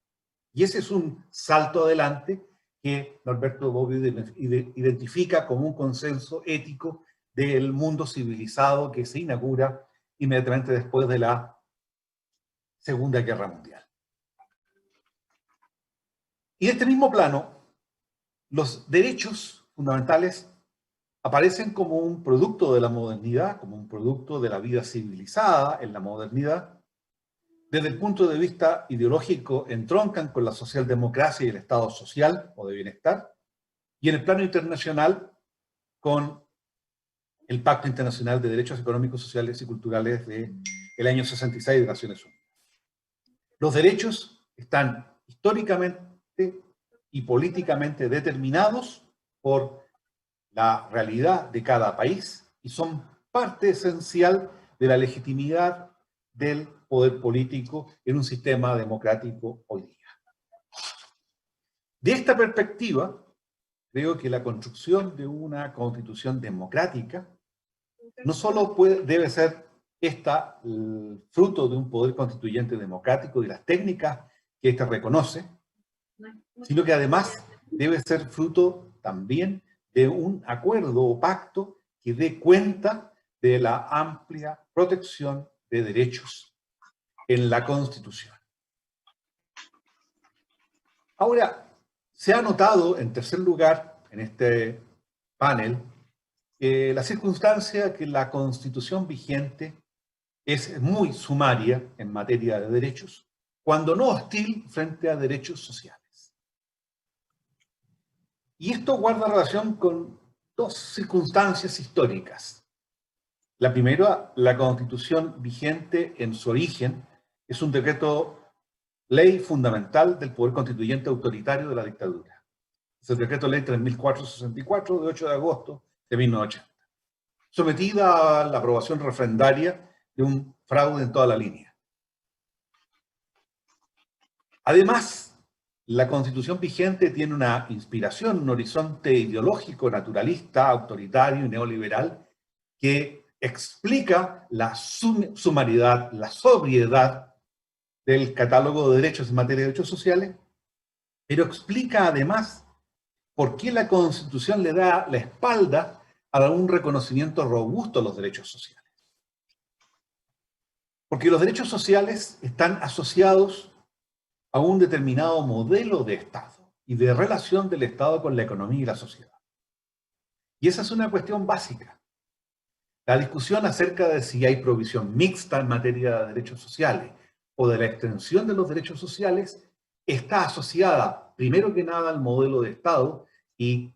Y ese es un salto adelante que Norberto Bobbio identifica como un consenso ético del mundo civilizado que se inaugura inmediatamente después de la Segunda Guerra Mundial. Y en este mismo plano, los derechos fundamentales aparecen como un producto de la modernidad, como un producto de la vida civilizada en la modernidad, desde el punto de vista ideológico entroncan con la socialdemocracia y el Estado social o de bienestar, y en el plano internacional con el Pacto Internacional de Derechos Económicos, Sociales y Culturales del año 66 de Naciones Unidas. Los derechos están históricamente y políticamente determinados por la realidad de cada país y son parte esencial de la legitimidad del poder político en un sistema democrático hoy día. De esta perspectiva, creo que la construcción de una constitución democrática no solo debe ser esta el fruto de un poder constituyente democrático y las técnicas que éste reconoce, sino que además debe ser fruto también de un acuerdo o pacto que dé cuenta de la amplia protección de derechos en la Constitución. Ahora, se ha notado, en tercer lugar, en este panel, la circunstancia que la Constitución vigente es muy sumaria en materia de derechos, cuando no hostil frente a derechos sociales. Y esto guarda relación con dos circunstancias históricas. La primera, la Constitución vigente en su origen es un decreto ley fundamental del poder constituyente autoritario de la dictadura. Es el decreto ley 3464 de 8 de agosto de 1980, sometida a la aprobación refrendaria de un fraude en toda la línea. Además, la Constitución vigente tiene una inspiración, un horizonte ideológico, naturalista, autoritario y neoliberal que explica la sumariedad, la sobriedad del catálogo de derechos en materia de derechos sociales, pero explica además por qué la Constitución le da la espalda a un reconocimiento robusto a los derechos sociales. Porque los derechos sociales están asociados a un determinado modelo de Estado y de relación del Estado con la economía y la sociedad. Y esa es una cuestión básica. La discusión acerca de si hay provisión mixta en materia de derechos sociales o de la extensión de los derechos sociales está asociada, primero que nada, al modelo de Estado, y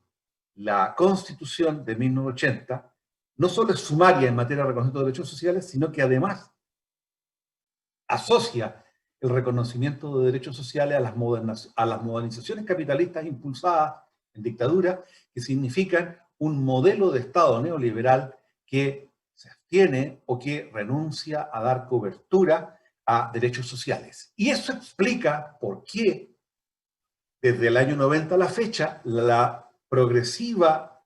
la Constitución de 1980 no solo es sumaria en materia de reconocimiento de derechos sociales, sino que además asocia el reconocimiento de derechos sociales a las modernizaciones capitalistas impulsadas en dictadura, que significan un modelo de Estado neoliberal que se abstiene o que renuncia a dar cobertura a derechos sociales. Y eso explica por qué, desde el año 90 a la fecha, la progresiva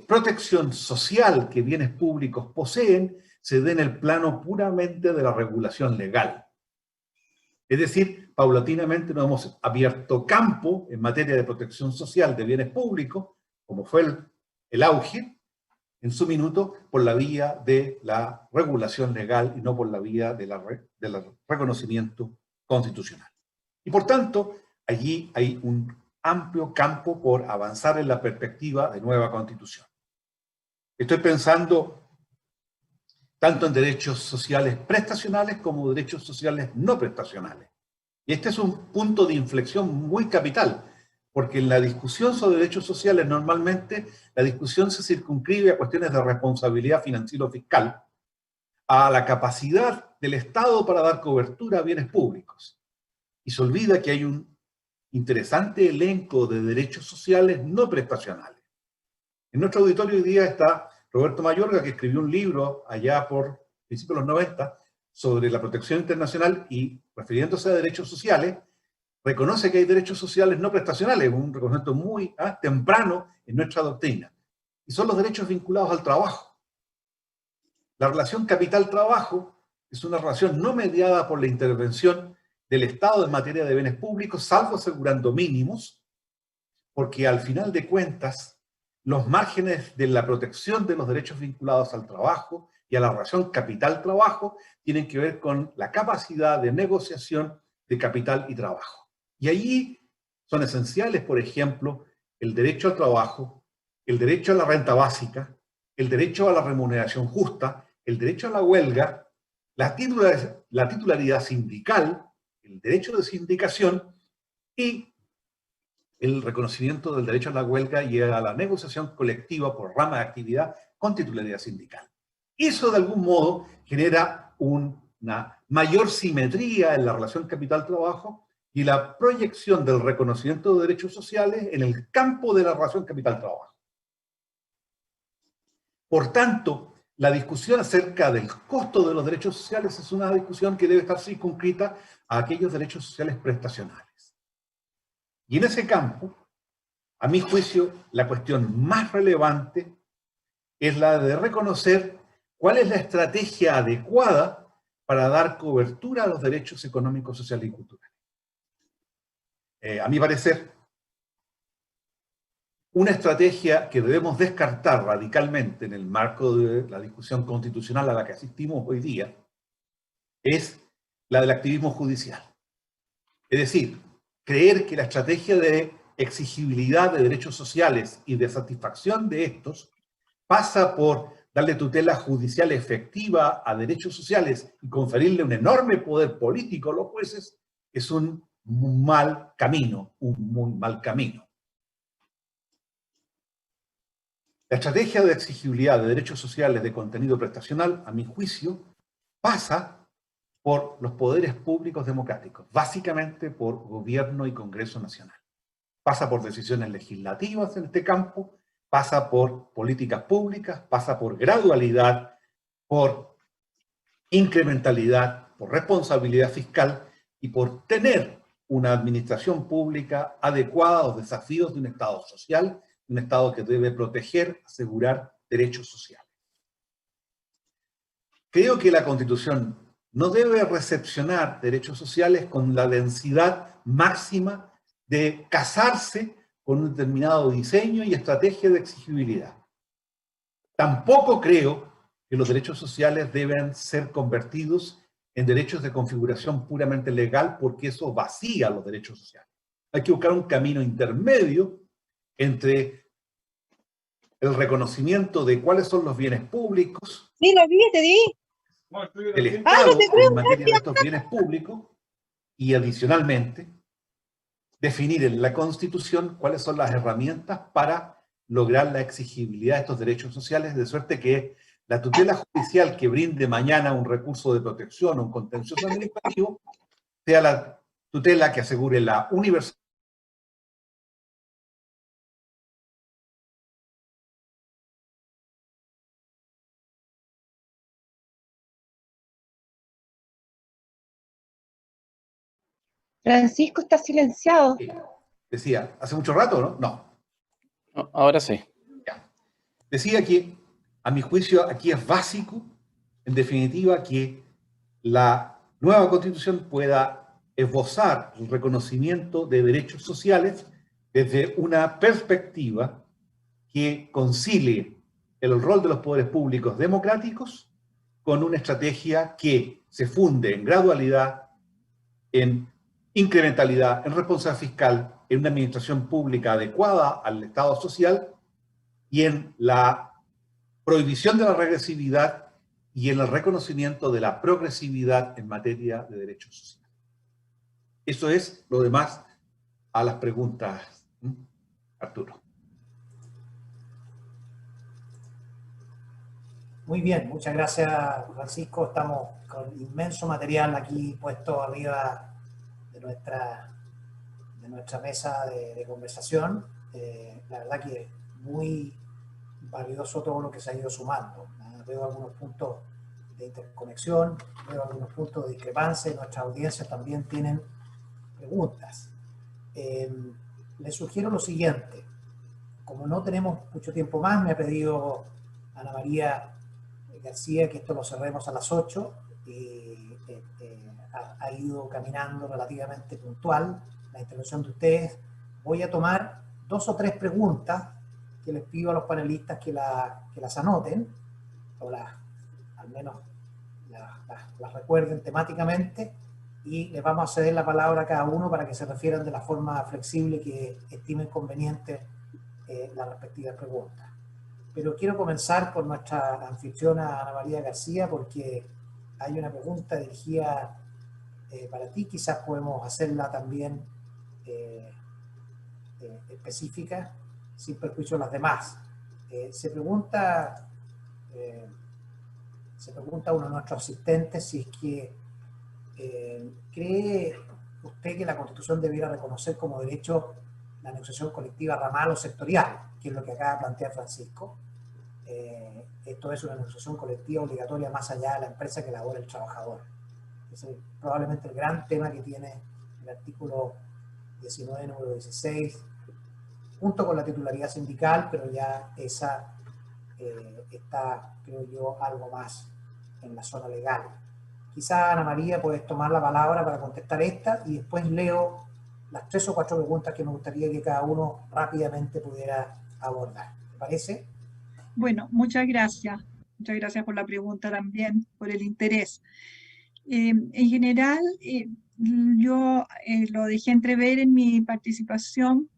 protección social que bienes públicos poseen se da en el plano puramente de la regulación legal. Es decir, paulatinamente nos hemos abierto campo en materia de protección social de bienes públicos, como fue el auge, en su minuto, por la vía de la regulación legal y no por la vía del reconocimiento constitucional. Y por tanto, allí hay un amplio campo por avanzar en la perspectiva de nueva constitución. Estoy pensando tanto en derechos sociales prestacionales como derechos sociales no prestacionales. Y este es un punto de inflexión muy capital, porque en la discusión sobre derechos sociales normalmente la discusión se circunscribe a cuestiones de responsabilidad financiero-fiscal, a la capacidad del Estado para dar cobertura a bienes públicos. Y se olvida que hay un interesante elenco de derechos sociales no prestacionales. En nuestro auditorio hoy día está Roberto Mayorga, que escribió un libro allá por principios de los 90 sobre la protección internacional y, refiriéndose a derechos sociales, reconoce que hay derechos sociales no prestacionales, un reconocimiento muy temprano en nuestra doctrina. Y son los derechos vinculados al trabajo. La relación capital-trabajo es una relación no mediada por la intervención del Estado en materia de bienes públicos, salvo asegurando mínimos, porque al final de cuentas, los márgenes de la protección de los derechos vinculados al trabajo y a la relación capital-trabajo tienen que ver con la capacidad de negociación de capital y trabajo. Y allí son esenciales, por ejemplo, el derecho al trabajo, el derecho a la renta la remuneración justa, el derecho a la huelga, la la titularidad sindical, el derecho de sindicación y el reconocimiento del derecho a la huelga y a la negociación colectiva por rama de actividad con titularidad sindical. Eso de algún modo genera una mayor simetría en la relación capital-trabajo y la proyección del reconocimiento de derechos sociales en el campo de la relación capital-trabajo. Por tanto, la discusión acerca del costo de los derechos sociales es una discusión que debe estar circunscrita a aquellos derechos sociales prestacionales. Y en ese campo, a mi juicio, la cuestión más relevante es la de reconocer cuál es la estrategia adecuada para dar cobertura a los derechos económicos, sociales y culturales. A mi parecer, una estrategia que debemos descartar radicalmente en el marco de la discusión constitucional a la que asistimos hoy día es la del activismo judicial. Es decir, creer que la estrategia de exigibilidad de derechos sociales y de satisfacción de estos pasa por darle tutela judicial efectiva a derechos sociales y conferirle un enorme poder político a los jueces es un mal camino, un muy mal camino. La estrategia de exigibilidad de derechos sociales de contenido prestacional, a mi juicio, pasa por los poderes públicos democráticos, básicamente por gobierno y Congreso Nacional. Pasa por decisiones legislativas en este campo, pasa por políticas públicas, pasa por gradualidad, por incrementalidad, por responsabilidad fiscal y por tener una administración pública adecuada a los desafíos de un Estado social, un Estado que debe proteger, asegurar derechos sociales. Creo que la Constitución no debe recepcionar derechos sociales con la densidad máxima de casarse con un determinado diseño y estrategia de exigibilidad. Tampoco creo que los derechos sociales deben ser convertidos en derechos de configuración puramente legal porque eso vacía los derechos sociales. Hay que buscar un camino intermedio entre el reconocimiento de cuáles son los bienes públicos Sí, lo vi, te di. del Estado en materia de estos bienes públicos y adicionalmente definir en la Constitución cuáles son las herramientas para lograr la exigibilidad de estos derechos sociales, de suerte que la tutela judicial que brinde mañana un recurso de protección o un contencioso administrativo sea la tutela que asegure la universalidad. Francisco está silenciado. Decía, ¿hace mucho rato, no? No. Ahora sí. Ya. Decía que, a mi juicio, aquí es básico, en definitiva, que la nueva Constitución pueda esbozar el reconocimiento de derechos sociales desde una perspectiva que concilie el rol de los poderes públicos democráticos con una estrategia que se funde en gradualidad, en incrementalidad, en responsabilidad fiscal, en una administración pública adecuada al Estado social y en la prohibición de la regresividad y en el reconocimiento de la progresividad en materia de derechos sociales. Eso es lo demás a las preguntas, Arturo. Muy bien, muchas gracias, Francisco. Estamos con inmenso material aquí puesto arriba de nuestra mesa de conversación. La verdad que es muy valioso todo lo que se ha ido sumando. Veo algunos puntos de interconexión, veo algunos puntos de discrepancia, y nuestras audiencias también tienen preguntas. Les sugiero lo siguiente. Como no tenemos mucho tiempo más, me ha pedido Ana María García que esto lo cerremos a las 8 y ha ido caminando relativamente puntual la intervención de ustedes. Voy a tomar 2 o 3 preguntas que les pido a los panelistas que las anoten, o al menos las recuerden temáticamente, y les vamos a ceder la palabra a cada uno para que se refieran de la forma flexible que estimen conveniente las respectivas preguntas. Pero quiero comenzar con nuestra anfitriona Ana María García, porque hay una pregunta dirigida para ti, quizás podemos hacerla también específica, sin perjuicio de las demás. Se pregunta uno de nuestros asistentes si es que ¿cree usted que la Constitución debiera reconocer como derecho la negociación colectiva ramal o sectorial, que es lo que acaba de plantear Francisco? Esto es una negociación colectiva obligatoria más allá de la empresa que elabora el trabajador. Es probablemente el gran tema que tiene el artículo 19, número 16, junto con la titularidad sindical, pero ya esa está, creo yo, algo más en la zona legal. Quizá, Ana María, puedes tomar la palabra para contestar esta y después leo las 3 o 4 preguntas que me gustaría que cada uno rápidamente pudiera abordar. ¿Te parece? Bueno, muchas gracias. Muchas gracias por la pregunta también, por el interés. En general, yo lo dejé entrever en mi participación.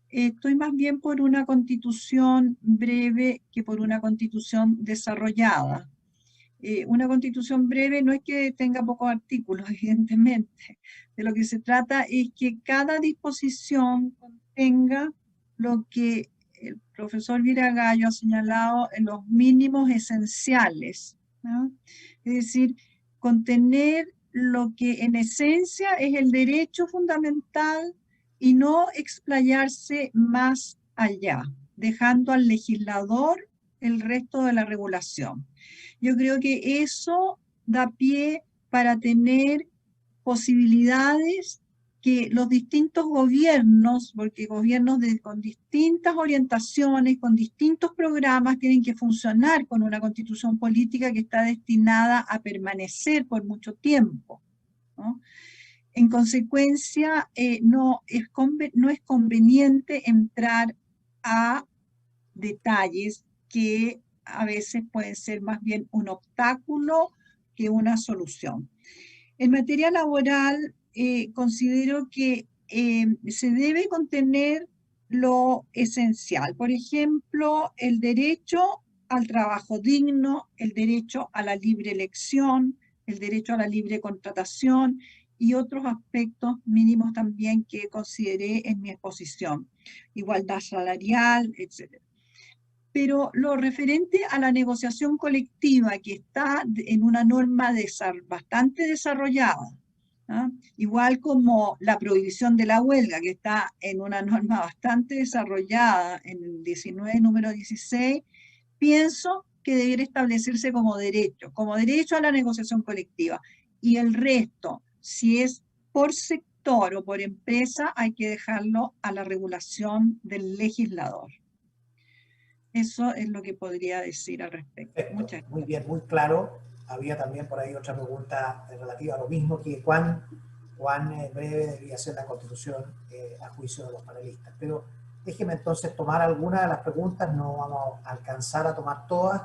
Estoy más bien por una constitución breve que por una constitución desarrollada. Una constitución breve no es que tenga pocos artículos, evidentemente. De lo que se trata es que cada disposición contenga lo que el profesor Viragallo ha señalado en los mínimos esenciales, ¿no? Es decir, contener lo que en esencia es el derecho fundamental y no explayarse más allá, dejando al legislador el resto de la regulación. Yo creo que eso da pie para tener posibilidades que los distintos gobiernos, porque gobiernos con distintas orientaciones, con distintos programas, tienen que funcionar con una constitución política que está destinada a permanecer por mucho tiempo, ¿no? En consecuencia, no es conveniente entrar a detalles que a veces pueden ser más bien un obstáculo que una solución. En materia laboral, considero que se debe contener lo esencial. Por ejemplo, el derecho al trabajo digno, el derecho a la libre elección, el derecho a la libre contratación y otros aspectos mínimos también que consideré en mi exposición. Igualdad salarial, etc. Pero lo referente a la negociación colectiva, que está en una norma bastante desarrollada, ¿ah? Igual como la prohibición de la huelga, que está en una norma bastante desarrollada en el 19, número 16, pienso que debería establecerse como derecho a la negociación colectiva. Y el resto, si es por sector o por empresa, hay que dejarlo a la regulación del legislador. Eso es lo que podría decir al respecto. Perfecto. Muchas gracias. Muy bien, muy claro. Había también por ahí otra pregunta relativa a lo mismo, que cuán breve debería ser la Constitución a juicio de los panelistas. Pero déjeme entonces tomar algunas de las preguntas, no vamos a alcanzar a tomar todas,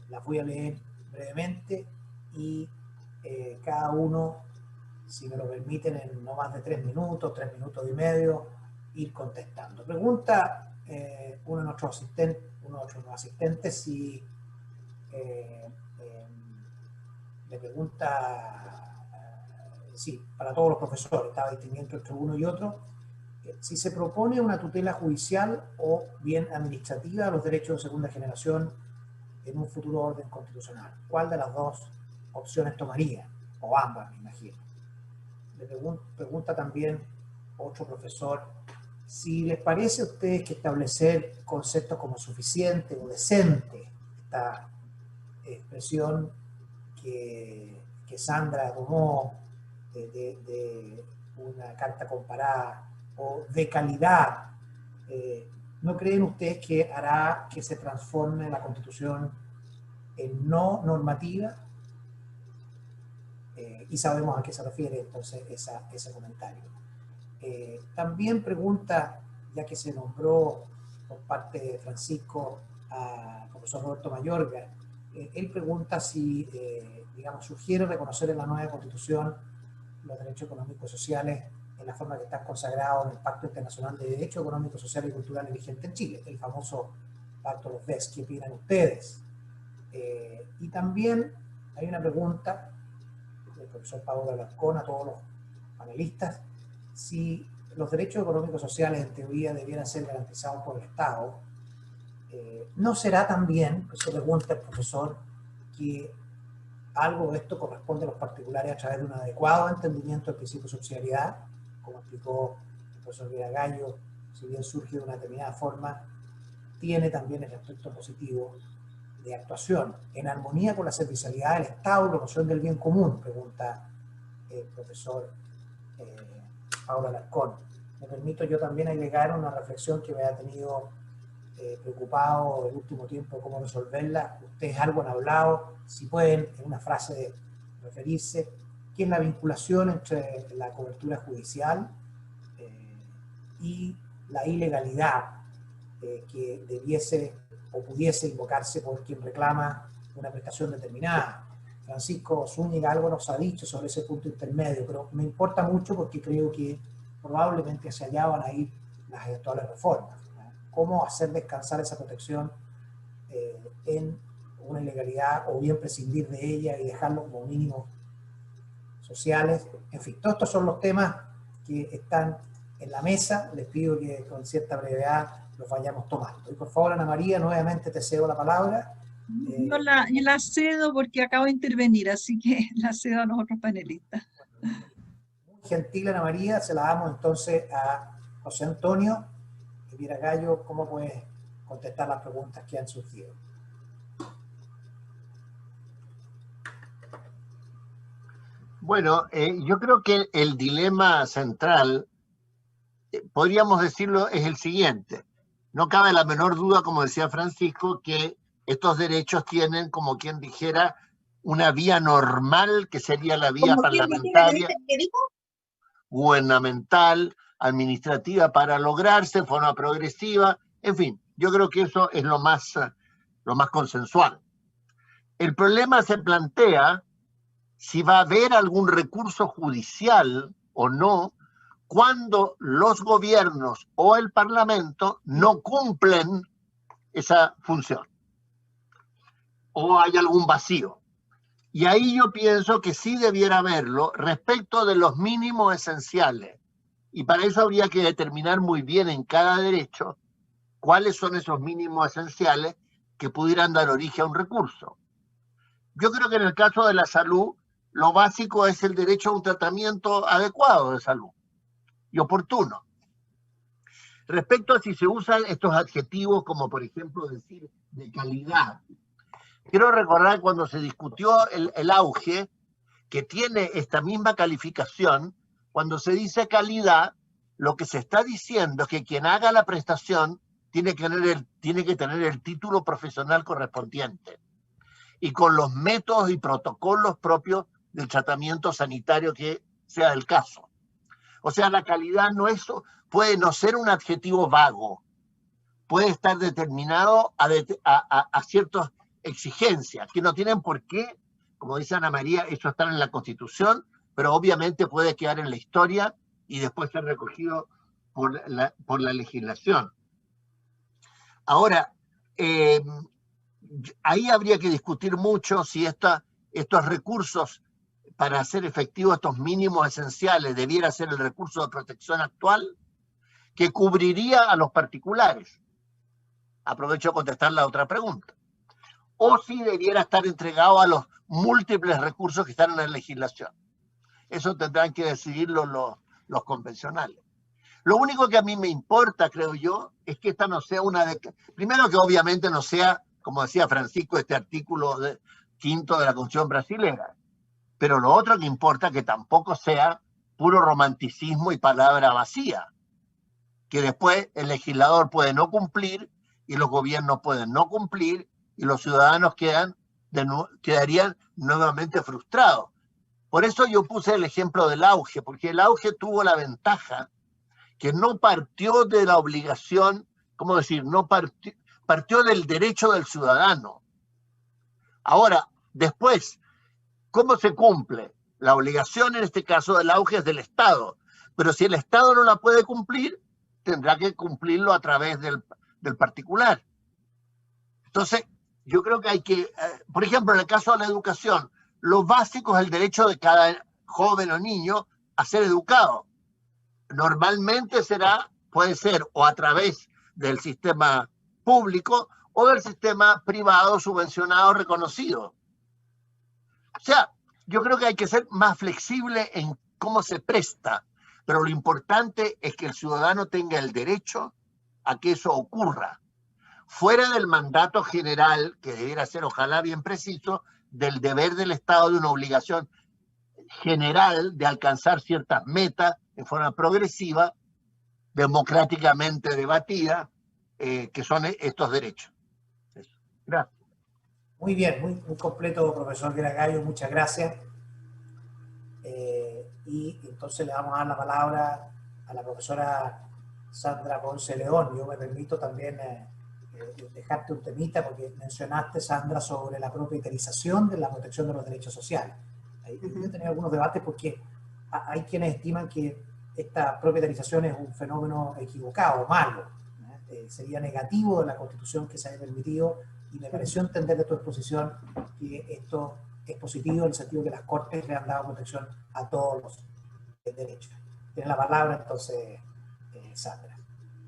las voy a leer brevemente y cada uno, si me lo permiten, en no más de 3 minutos y medio, ir contestando. Pregunta uno de nuestros asistentes si le pregunta, sí, para todos los profesores, estaba distinguiendo entre uno y otro, si se propone una tutela judicial o bien administrativa de los derechos de segunda generación en un futuro orden constitucional. ¿Cuál de las dos opciones tomaría? O ambas, me imagino. Le pregunta también otro profesor, si les parece a ustedes que establecer conceptos como suficiente o decente, esta expresión que Sandra tomó de una carta comparada, o de calidad, ¿no creen ustedes que hará que se transforme la Constitución en no normativa? Y sabemos a qué se refiere entonces ese comentario. También pregunta, ya que se nombró por parte de Francisco al profesor Roberto Mayorga, él pregunta si, digamos, sugiere reconocer en la nueva Constitución los derechos económicos y sociales en la forma que están consagrados en el Pacto Internacional de Derechos Económicos, Sociales y Culturales vigente en Chile, el famoso Pacto de los BES. ¿Qué opinan ustedes? Y también Hay una pregunta del profesor Pablo Alarcón a todos los panelistas, si los derechos económicos sociales en teoría debieran ser garantizados por el Estado, ¿no será también, eso pregunta el profesor, que algo de esto corresponde a los particulares a través de un adecuado entendimiento del principio de subsidiariedad, como explicó el profesor Gallo, si bien surge de una determinada forma, tiene también el aspecto positivo de actuación en armonía con la servicialidad del Estado y la noción del bien común, pregunta el profesor Pablo Alarcón. Me permito yo también agregar una reflexión que me ha tenido preocupado el último tiempo de cómo resolverla. Ustedes algo han hablado, si pueden en una frase referirse, ¿qué es la vinculación entre la cobertura judicial y la ilegalidad que debiese o pudiese invocarse por quien reclama una prestación determinada? Francisco Zúñiga algo nos ha dicho sobre ese punto intermedio, pero me importa mucho porque creo que probablemente hacia allá van a ir las eventuales reformas. Cómo hacer descansar esa protección en una ilegalidad o bien prescindir de ella y dejarlo como mínimos sociales. En fin, todos estos son los temas que están en la mesa. Les pido que con cierta brevedad los vayamos tomando. Y por favor, Ana María, nuevamente te cedo la palabra. Yo la cedo porque acabo de intervenir, así que la cedo a los otros panelistas. Muy gentil, Ana María. Se la damos entonces a José Antonio. Elvira Gallo, ¿cómo puedes contestar las preguntas que han surgido? Bueno, yo creo que el dilema central, podríamos decirlo, es el siguiente. No cabe la menor duda, como decía Francisco, que estos derechos tienen, como quien dijera, una vía normal, que sería la vía parlamentaria, gubernamental, administrativa, para lograrse de forma progresiva. En fin, yo creo que eso es lo más consensual. El problema se plantea si va a haber algún recurso judicial o no cuando los gobiernos o el Parlamento no cumplen esa función o hay algún vacío. Y ahí yo pienso que sí debiera haberlo respecto de los mínimos esenciales. Y para eso habría que determinar muy bien en cada derecho cuáles son esos mínimos esenciales que pudieran dar origen a un recurso. Yo creo que en el caso de la salud, lo básico es el derecho a un tratamiento adecuado de salud y oportuno. Respecto a si se usan estos adjetivos como, por ejemplo, decir de calidad, quiero recordar cuando se discutió el auge, que tiene esta misma calificación. Cuando se dice calidad, lo que se está diciendo es que quien haga la prestación tiene que tener el título profesional correspondiente y con los métodos y protocolos propios del tratamiento sanitario que sea el caso. O sea, la calidad puede no ser un adjetivo vago, puede estar determinado a ciertas exigencias que no tienen por qué, como dice Ana María, eso está en la Constitución, pero obviamente puede quedar en la historia y después ser recogido por la legislación. Ahora, ahí habría que discutir mucho si estos recursos para hacer efectivos estos mínimos esenciales debiera ser el recurso de protección actual que cubriría a los particulares. Aprovecho de contestar la otra pregunta. O si debiera estar entregado a los múltiples recursos que están en la legislación. Eso tendrán que decidirlo los convencionales. Lo único que a mí me importa, creo yo, es que esta no sea primero que obviamente no sea, como decía Francisco, este artículo 5º de la Constitución brasileña. Pero lo otro que importa es que tampoco sea puro romanticismo y palabra vacía. Que después el legislador puede no cumplir y los gobiernos pueden no cumplir y los ciudadanos quedarían nuevamente frustrados. Por eso yo puse el ejemplo del auge, porque el auge tuvo la ventaja que no partió de la obligación, ¿cómo decir? No partió del derecho del ciudadano. Ahora, después, ¿cómo se cumple? La obligación en este caso del auge es del Estado, pero si el Estado no la puede cumplir, tendrá que cumplirlo a través del particular. Entonces, yo creo que hay que, por ejemplo, en el caso de la educación, lo básico es el derecho de cada joven o niño a ser educado. Normalmente puede ser o a través del sistema público o del sistema privado subvencionado reconocido. O sea, yo creo que hay que ser más flexible en cómo se presta, pero lo importante es que el ciudadano tenga el derecho a que eso ocurra, fuera del mandato general, que debiera ser ojalá bien preciso, del deber del Estado, de una obligación general de alcanzar ciertas metas en forma progresiva, democráticamente debatida, que son estos derechos. Eso. Gracias. Muy bien, muy completo, profesor Gallo, muchas gracias. Y entonces le vamos a dar la palabra a la profesora Sandra Ponce León. Yo me permito también dejarte un temita, porque mencionaste, Sandra, sobre la propietarización de la protección de los derechos sociales. Yo he tenido algunos debates porque hay quienes estiman que esta propietarización es un fenómeno equivocado, malo. Sería negativo de la Constitución que se haya permitido, y me pareció entender de tu exposición que esto es positivo en el sentido que las Cortes le han dado protección a todos los derechos. Tienes la palabra entonces, Sandra.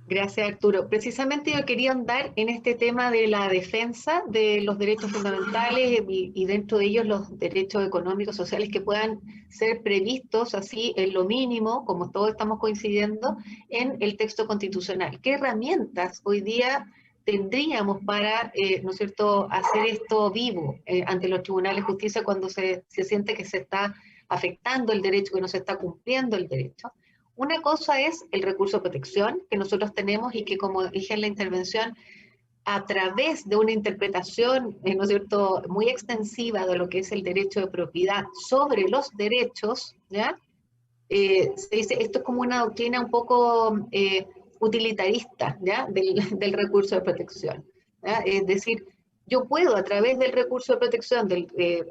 Gracias, Arturo. Precisamente yo quería andar en este tema de la defensa de los derechos fundamentales y dentro de ellos los derechos económicos, sociales que puedan ser previstos así en lo mínimo, como todos estamos coincidiendo, en el texto constitucional. ¿Qué herramientas hoy día tendríamos para, ¿no es cierto?, hacer esto vivo ante los tribunales de justicia cuando se siente que se está afectando el derecho, que no se está cumpliendo el derecho? Una cosa es el recurso de protección que nosotros tenemos y que, como dije en la intervención, a través de una interpretación, ¿no es cierto?, muy extensiva de lo que es el derecho de propiedad sobre los derechos, ¿ya? Se dice, esto es como una doctrina un poco utilitarista, ¿ya?, del recurso de protección, ¿ya? Es decir, yo puedo a través del recurso de protección,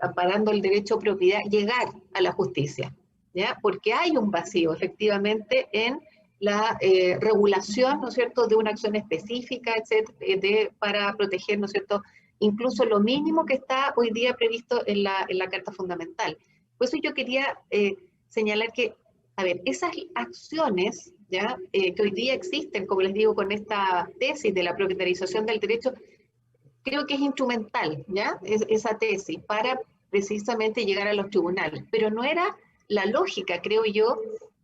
amparando el derecho de propiedad, llegar a la justicia, ¿ya? Porque hay un vacío, efectivamente, en la regulación, ¿no es cierto?, de una acción específica, etcétera, para proteger, ¿no es cierto?, incluso lo mínimo que está hoy día previsto en la Carta Fundamental. Por eso yo quería señalar que, a ver, esas acciones, ¿ya?, que hoy día existen, como les digo, con esta tesis de la propietarización del derecho, creo que es instrumental, ¿ya?, esa tesis, para precisamente llegar a los tribunales, pero no era la lógica, creo yo,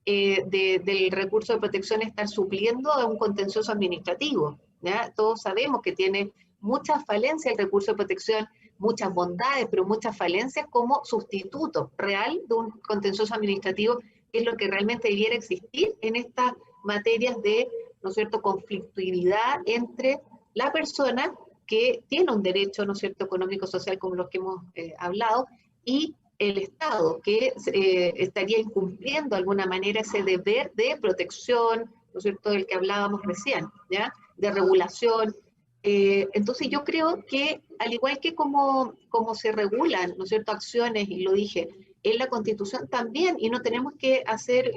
del recurso de protección estar supliendo a un contencioso administrativo, ¿ya? Todos sabemos que tiene muchas falencias el recurso de protección, muchas bondades, pero muchas falencias como sustituto real de un contencioso administrativo, que es lo que realmente debiera existir en estas materias de, ¿no es cierto?, conflictividad entre la persona que tiene un derecho, ¿no es cierto?, económico, social, como los que hemos hablado, y el Estado, que estaría incumpliendo de alguna manera ese deber de protección, ¿no es cierto?, del que hablábamos recién, ¿ya?, de regulación. Entonces yo creo que, al igual que como se regulan, ¿no es cierto?, acciones, y lo dije, en la Constitución también, y no tenemos que hacer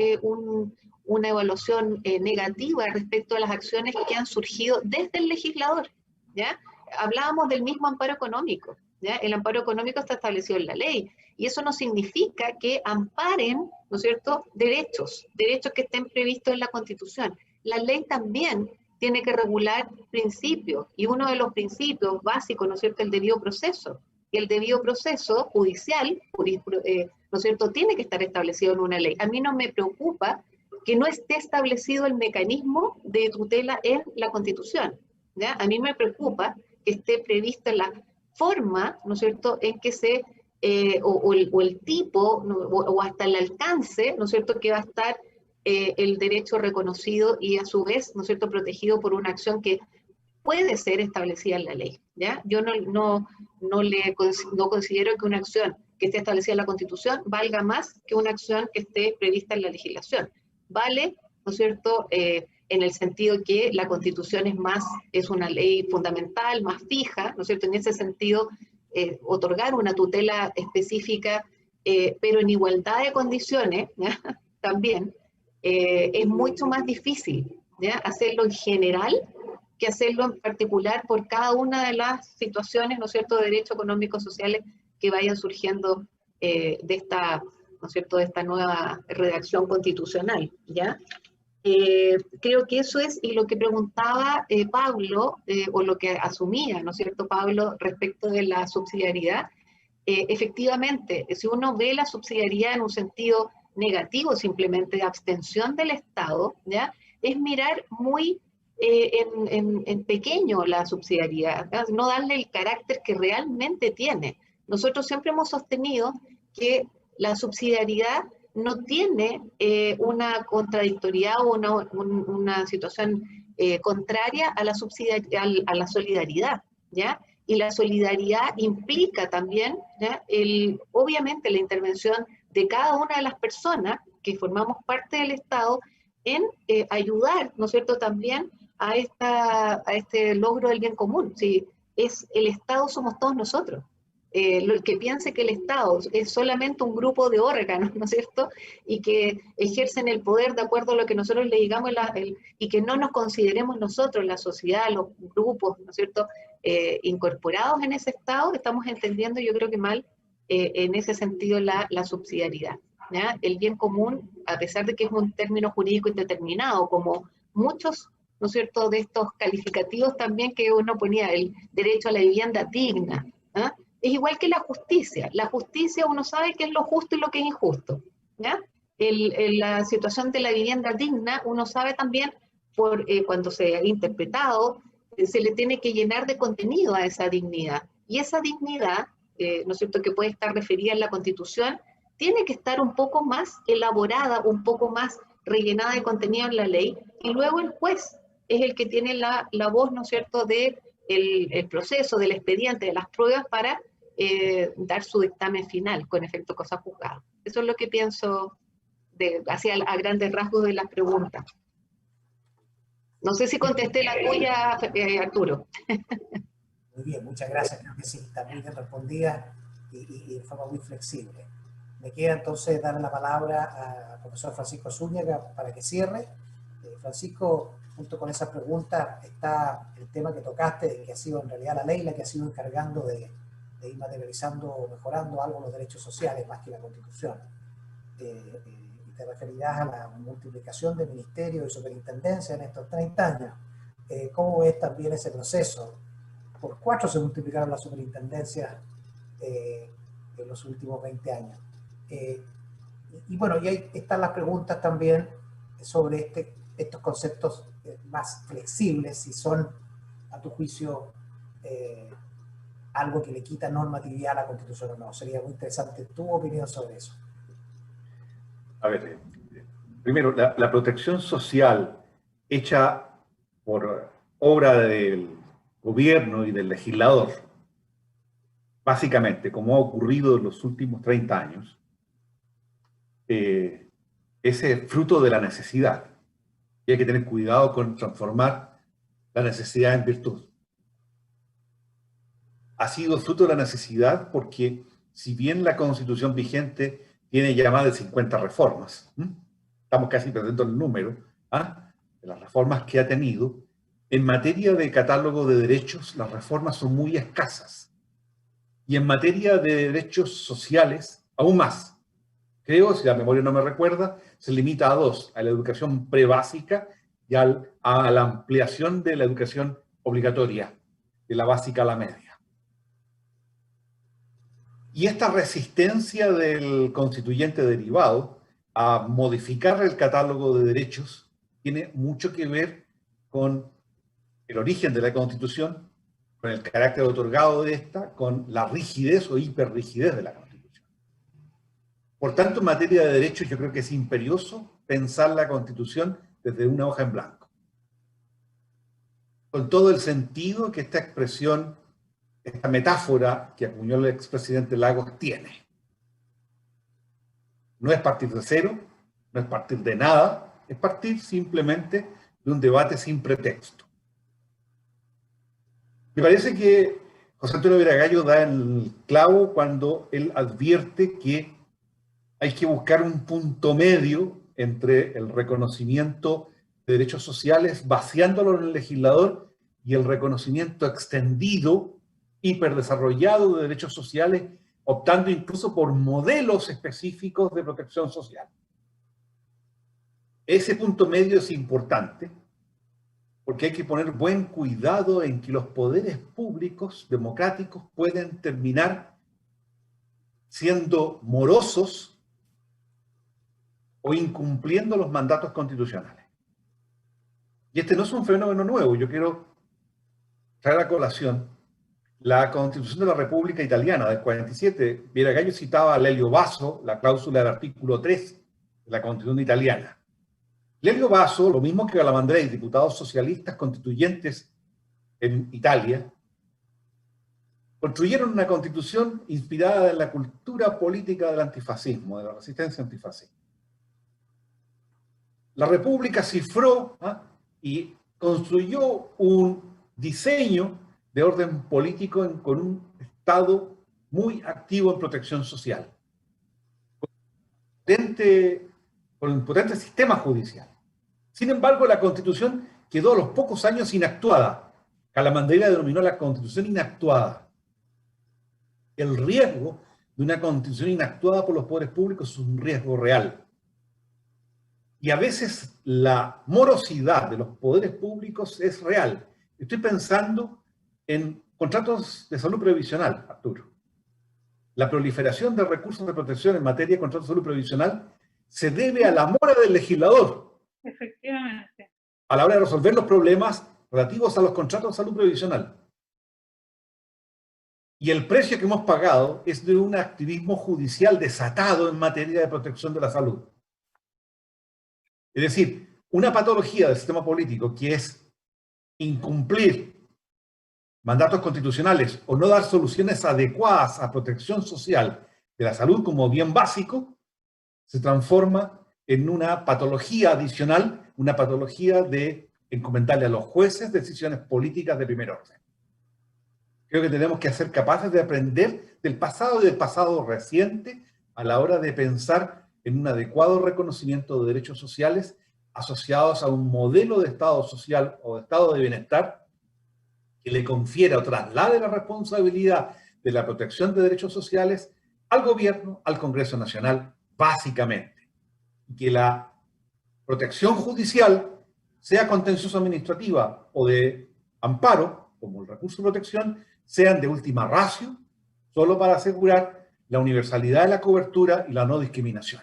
una evaluación negativa respecto a las acciones que han surgido desde el legislador, ¿ya? Hablábamos del mismo amparo económico, ¿ya? El amparo económico está establecido en la ley, y eso no significa que amparen, ¿no es cierto?, derechos que estén previstos en la Constitución. La ley también tiene que regular principios, y uno de los principios básicos, ¿no es cierto?, el debido proceso. Y el debido proceso judicial, ¿no es cierto?, tiene que estar establecido en una ley. A mí no me preocupa que no esté establecido el mecanismo de tutela en la Constitución, ¿ya? A mí me preocupa que esté prevista la forma, ¿no es cierto?, en que se, o el tipo, ¿no?, o hasta el alcance, ¿no es cierto?, que va a estar el derecho reconocido y a su vez, ¿no es cierto?, protegido por una acción que puede ser establecida en la ley, ¿ya? Yo no considero que una acción que esté establecida en la Constitución valga más que una acción que esté prevista en la legislación. Vale, ¿no es cierto?, en el sentido que la Constitución es una ley fundamental, más fija, ¿no es cierto?, en ese sentido, otorgar una tutela específica, pero en igualdad de condiciones, ¿ya?, también, es mucho más difícil, ¿ya?, hacerlo en general que hacerlo en particular por cada una de las situaciones, ¿no es cierto?, de derechos económicos sociales que vayan surgiendo de esta, ¿no es cierto?, de esta nueva redacción constitucional, ¿ya? Creo que eso es, y lo que preguntaba Pablo, o lo que asumía, ¿no es cierto, Pablo, respecto de la subsidiariedad, efectivamente, si uno ve la subsidiariedad en un sentido negativo, simplemente de abstención del Estado, ¿ya?, es mirar muy en pequeño la subsidiariedad, ¿verdad? No darle el carácter que realmente tiene. Nosotros siempre hemos sostenido que la subsidiariedad no tiene una contradictoriedad o una situación contraria a la a la solidaridad, ¿ya? Y la solidaridad implica también, ¿ya?, obviamente la intervención de cada una de las personas que formamos parte del Estado en ayudar, ¿no es cierto?, también a este logro del bien común. Si es el Estado, somos todos nosotros. El que piense que el Estado es solamente un grupo de órganos, ¿no es cierto?, y que ejercen el poder de acuerdo a lo que nosotros le digamos, y que no nos consideremos nosotros, la sociedad, los grupos, ¿no es cierto?, incorporados en ese Estado, estamos entendiendo, yo creo que mal, en ese sentido, la subsidiariedad, ¿ya? El bien común, a pesar de que es un término jurídico indeterminado, como muchos, ¿no es cierto?, de estos calificativos también que uno ponía, el derecho a la vivienda digna, ¿ah? Es igual que la justicia. La justicia uno sabe qué es lo justo y lo que es injusto, ¿ya? La situación de la vivienda digna uno sabe también, cuando se ha interpretado, se le tiene que llenar de contenido a esa dignidad. Y esa dignidad, ¿no es cierto?, que puede estar referida en la Constitución, tiene que estar un poco más elaborada, un poco más rellenada de contenido en la ley, y luego el juez es el que tiene la voz, ¿no es cierto?, de el proceso, del expediente, de las pruebas para dar su dictamen final con efecto cosa juzgada. Eso es lo que pienso hacia a grandes rasgos de las preguntas. No sé si contesté la tuya, Arturo. Muy bien, muchas gracias. Creo que sí, está muy bien respondida y de forma muy flexible. Me queda entonces darle la palabra al profesor Francisco Zúñiga para que cierre. Francisco, junto con esa pregunta está el tema que tocaste, que ha sido en realidad la ley la que ha sido encargando de ir materializando o mejorando algo los derechos sociales más que la Constitución. Y te referirás a la multiplicación de ministerios y superintendencias en estos 30 años. ¿Cómo ves también ese proceso? Por 4 se multiplicaron las superintendencias en los últimos 20 años. Y bueno, y ahí están las preguntas también sobre estos conceptos más flexibles, si son, a tu juicio, algo que le quita normatividad a la Constitución o no. Sería muy interesante tu opinión sobre eso. A ver, primero, la protección social hecha por obra del gobierno y del legislador, básicamente, como ha ocurrido en los últimos 30 años, ese es fruto de la necesidad. Y hay que tener cuidado con transformar la necesidad en virtud. Ha sido fruto de la necesidad porque, si bien la Constitución vigente tiene ya más de 50 reformas, estamos casi perdiendo el número de las reformas que ha tenido, en materia de catálogo de derechos, las reformas son muy escasas. Y en materia de derechos sociales, aún más. Creo, si la memoria no me recuerda, se limita a 2, a la educación prebásica y a la ampliación de la educación obligatoria, de la básica a la media. Y esta resistencia del constituyente derivado a modificar el catálogo de derechos tiene mucho que ver con el origen de la Constitución, con el carácter otorgado de esta, con la rigidez o hiperrigidez de la Constitución. Por tanto, en materia de derechos, yo creo que es imperioso pensar la Constitución desde una hoja en blanco. Con todo el sentido que esta expresión, esta metáfora que acuñó el expresidente Lagos tiene. No es partir de cero, no es partir de nada, es partir simplemente de un debate sin pretexto. Me parece que José Antonio Viragallo da el clavo cuando él advierte que hay que buscar un punto medio entre el reconocimiento de derechos sociales, vaciándolo en el legislador, y el reconocimiento extendido, hiperdesarrollado de derechos sociales optando incluso por modelos específicos de protección social. Ese punto medio es importante porque hay que poner buen cuidado en que los poderes públicos democráticos pueden terminar siendo morosos o incumpliendo los mandatos constitucionales. Y este no es un fenómeno nuevo. Yo quiero traer a colación la Constitución de la República Italiana del 47. Viragallo citaba a Lelio Basso, la cláusula del artículo 3 de la Constitución italiana. Lelio Basso, lo mismo que Calamandrei, diputados socialistas constituyentes en Italia, construyeron una constitución inspirada en la cultura política del antifascismo, de la resistencia antifascista. La República cifró y construyó un diseño de orden político con un Estado muy activo en protección social, con un potente sistema judicial. Sin embargo, la Constitución quedó a los pocos años inactuada. Calamandrei la denominó la Constitución inactuada. El riesgo de una Constitución inactuada por los poderes públicos es un riesgo real. Y a veces la morosidad de los poderes públicos es real. Estoy pensando en contratos de salud previsional, Arturo. La proliferación de recursos de protección en materia de contratos de salud previsional se debe a la mora del legislador. Efectivamente. A la hora de resolver los problemas relativos a los contratos de salud previsional. Y el precio que hemos pagado es de un activismo judicial desatado en materia de protección de la salud. Es decir, una patología del sistema político que es incumplir mandatos constitucionales o no dar soluciones adecuadas a protección social de la salud como bien básico, se transforma en una patología adicional, una patología de encomendarle a los jueces decisiones políticas de primer orden. Creo que tenemos que ser capaces de aprender del pasado y del pasado reciente a la hora de pensar en un adecuado reconocimiento de derechos sociales asociados a un modelo de Estado social o de Estado de bienestar que le confiera o traslade la responsabilidad de la protección de derechos sociales al gobierno, al Congreso Nacional, básicamente. Y que la protección judicial, sea contencioso administrativa o de amparo, como el recurso de protección, sean de última ratio, solo para asegurar la universalidad de la cobertura y la no discriminación.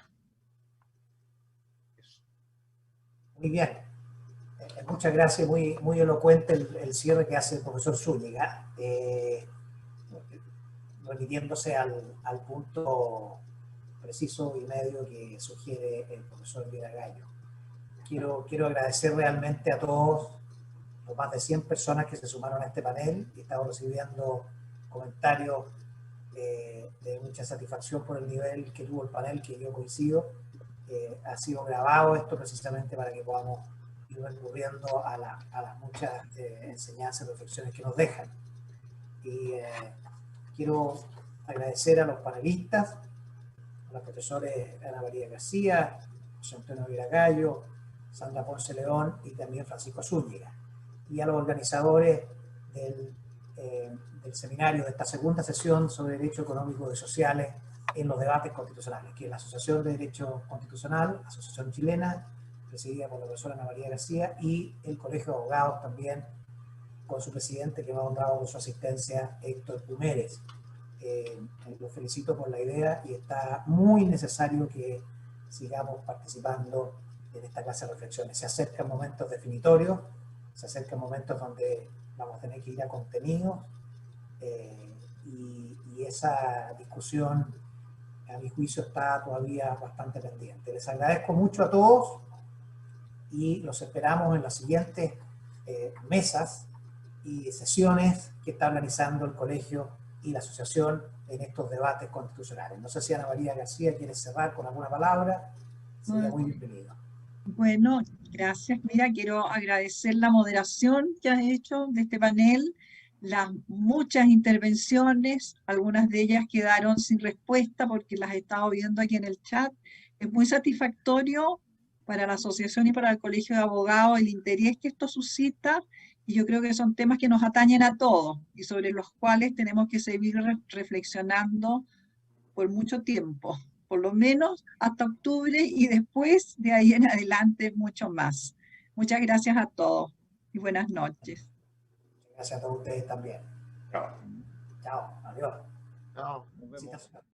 Muy bien. Muchas gracias, muy elocuente el cierre que hace el profesor Zúñiga, remitiéndose al punto preciso y medio que sugiere el profesor Viragallo. Quiero agradecer realmente a todos los más de 100 personas que se sumaron a este panel y estamos recibiendo comentarios de mucha satisfacción por el nivel que tuvo el panel, que yo coincido. Ha sido grabado esto precisamente para que podamos ir recurriendo a las muchas enseñanzas y reflexiones que nos dejan. Y quiero agradecer a los panelistas, a los profesores Ana María García, José Antonio Viragallo, Sandra Ponce León y también Francisco Zúñiga, y a los organizadores del seminario de esta segunda sesión sobre Derecho Económico y Sociales en los debates constitucionales, que es la Asociación de Derecho Constitucional, Asociación Chilena, presidida por la profesora Ana María García, y el Colegio de Abogados también, con su presidente, que me ha honrado con su asistencia, Héctor Pumérez. Los felicito por la idea y está muy necesario que sigamos participando en esta clase de reflexiones. Se acercan momentos definitorios, se acercan momentos donde vamos a tener que ir a contenidos y esa discusión, a mi juicio, está todavía bastante pendiente. Les agradezco mucho a todos y los esperamos en las siguientes mesas y sesiones que está organizando el colegio y la asociación en estos debates constitucionales. No sé si Ana María García quiere cerrar con alguna palabra. Sería muy bienvenido. Bueno, gracias. Mira, quiero agradecer la moderación que has hecho de este panel, las muchas intervenciones, algunas de ellas quedaron sin respuesta porque las he estado viendo aquí en el chat. Es muy satisfactorio para la asociación y para el Colegio de Abogados el interés que esto suscita, y yo creo que son temas que nos atañen a todos y sobre los cuales tenemos que seguir reflexionando por mucho tiempo, por lo menos hasta octubre y después de ahí en adelante mucho más. Muchas gracias a todos y buenas noches. Gracias a todos ustedes también. Chao. Chao, adiós. No. Felicitaciones.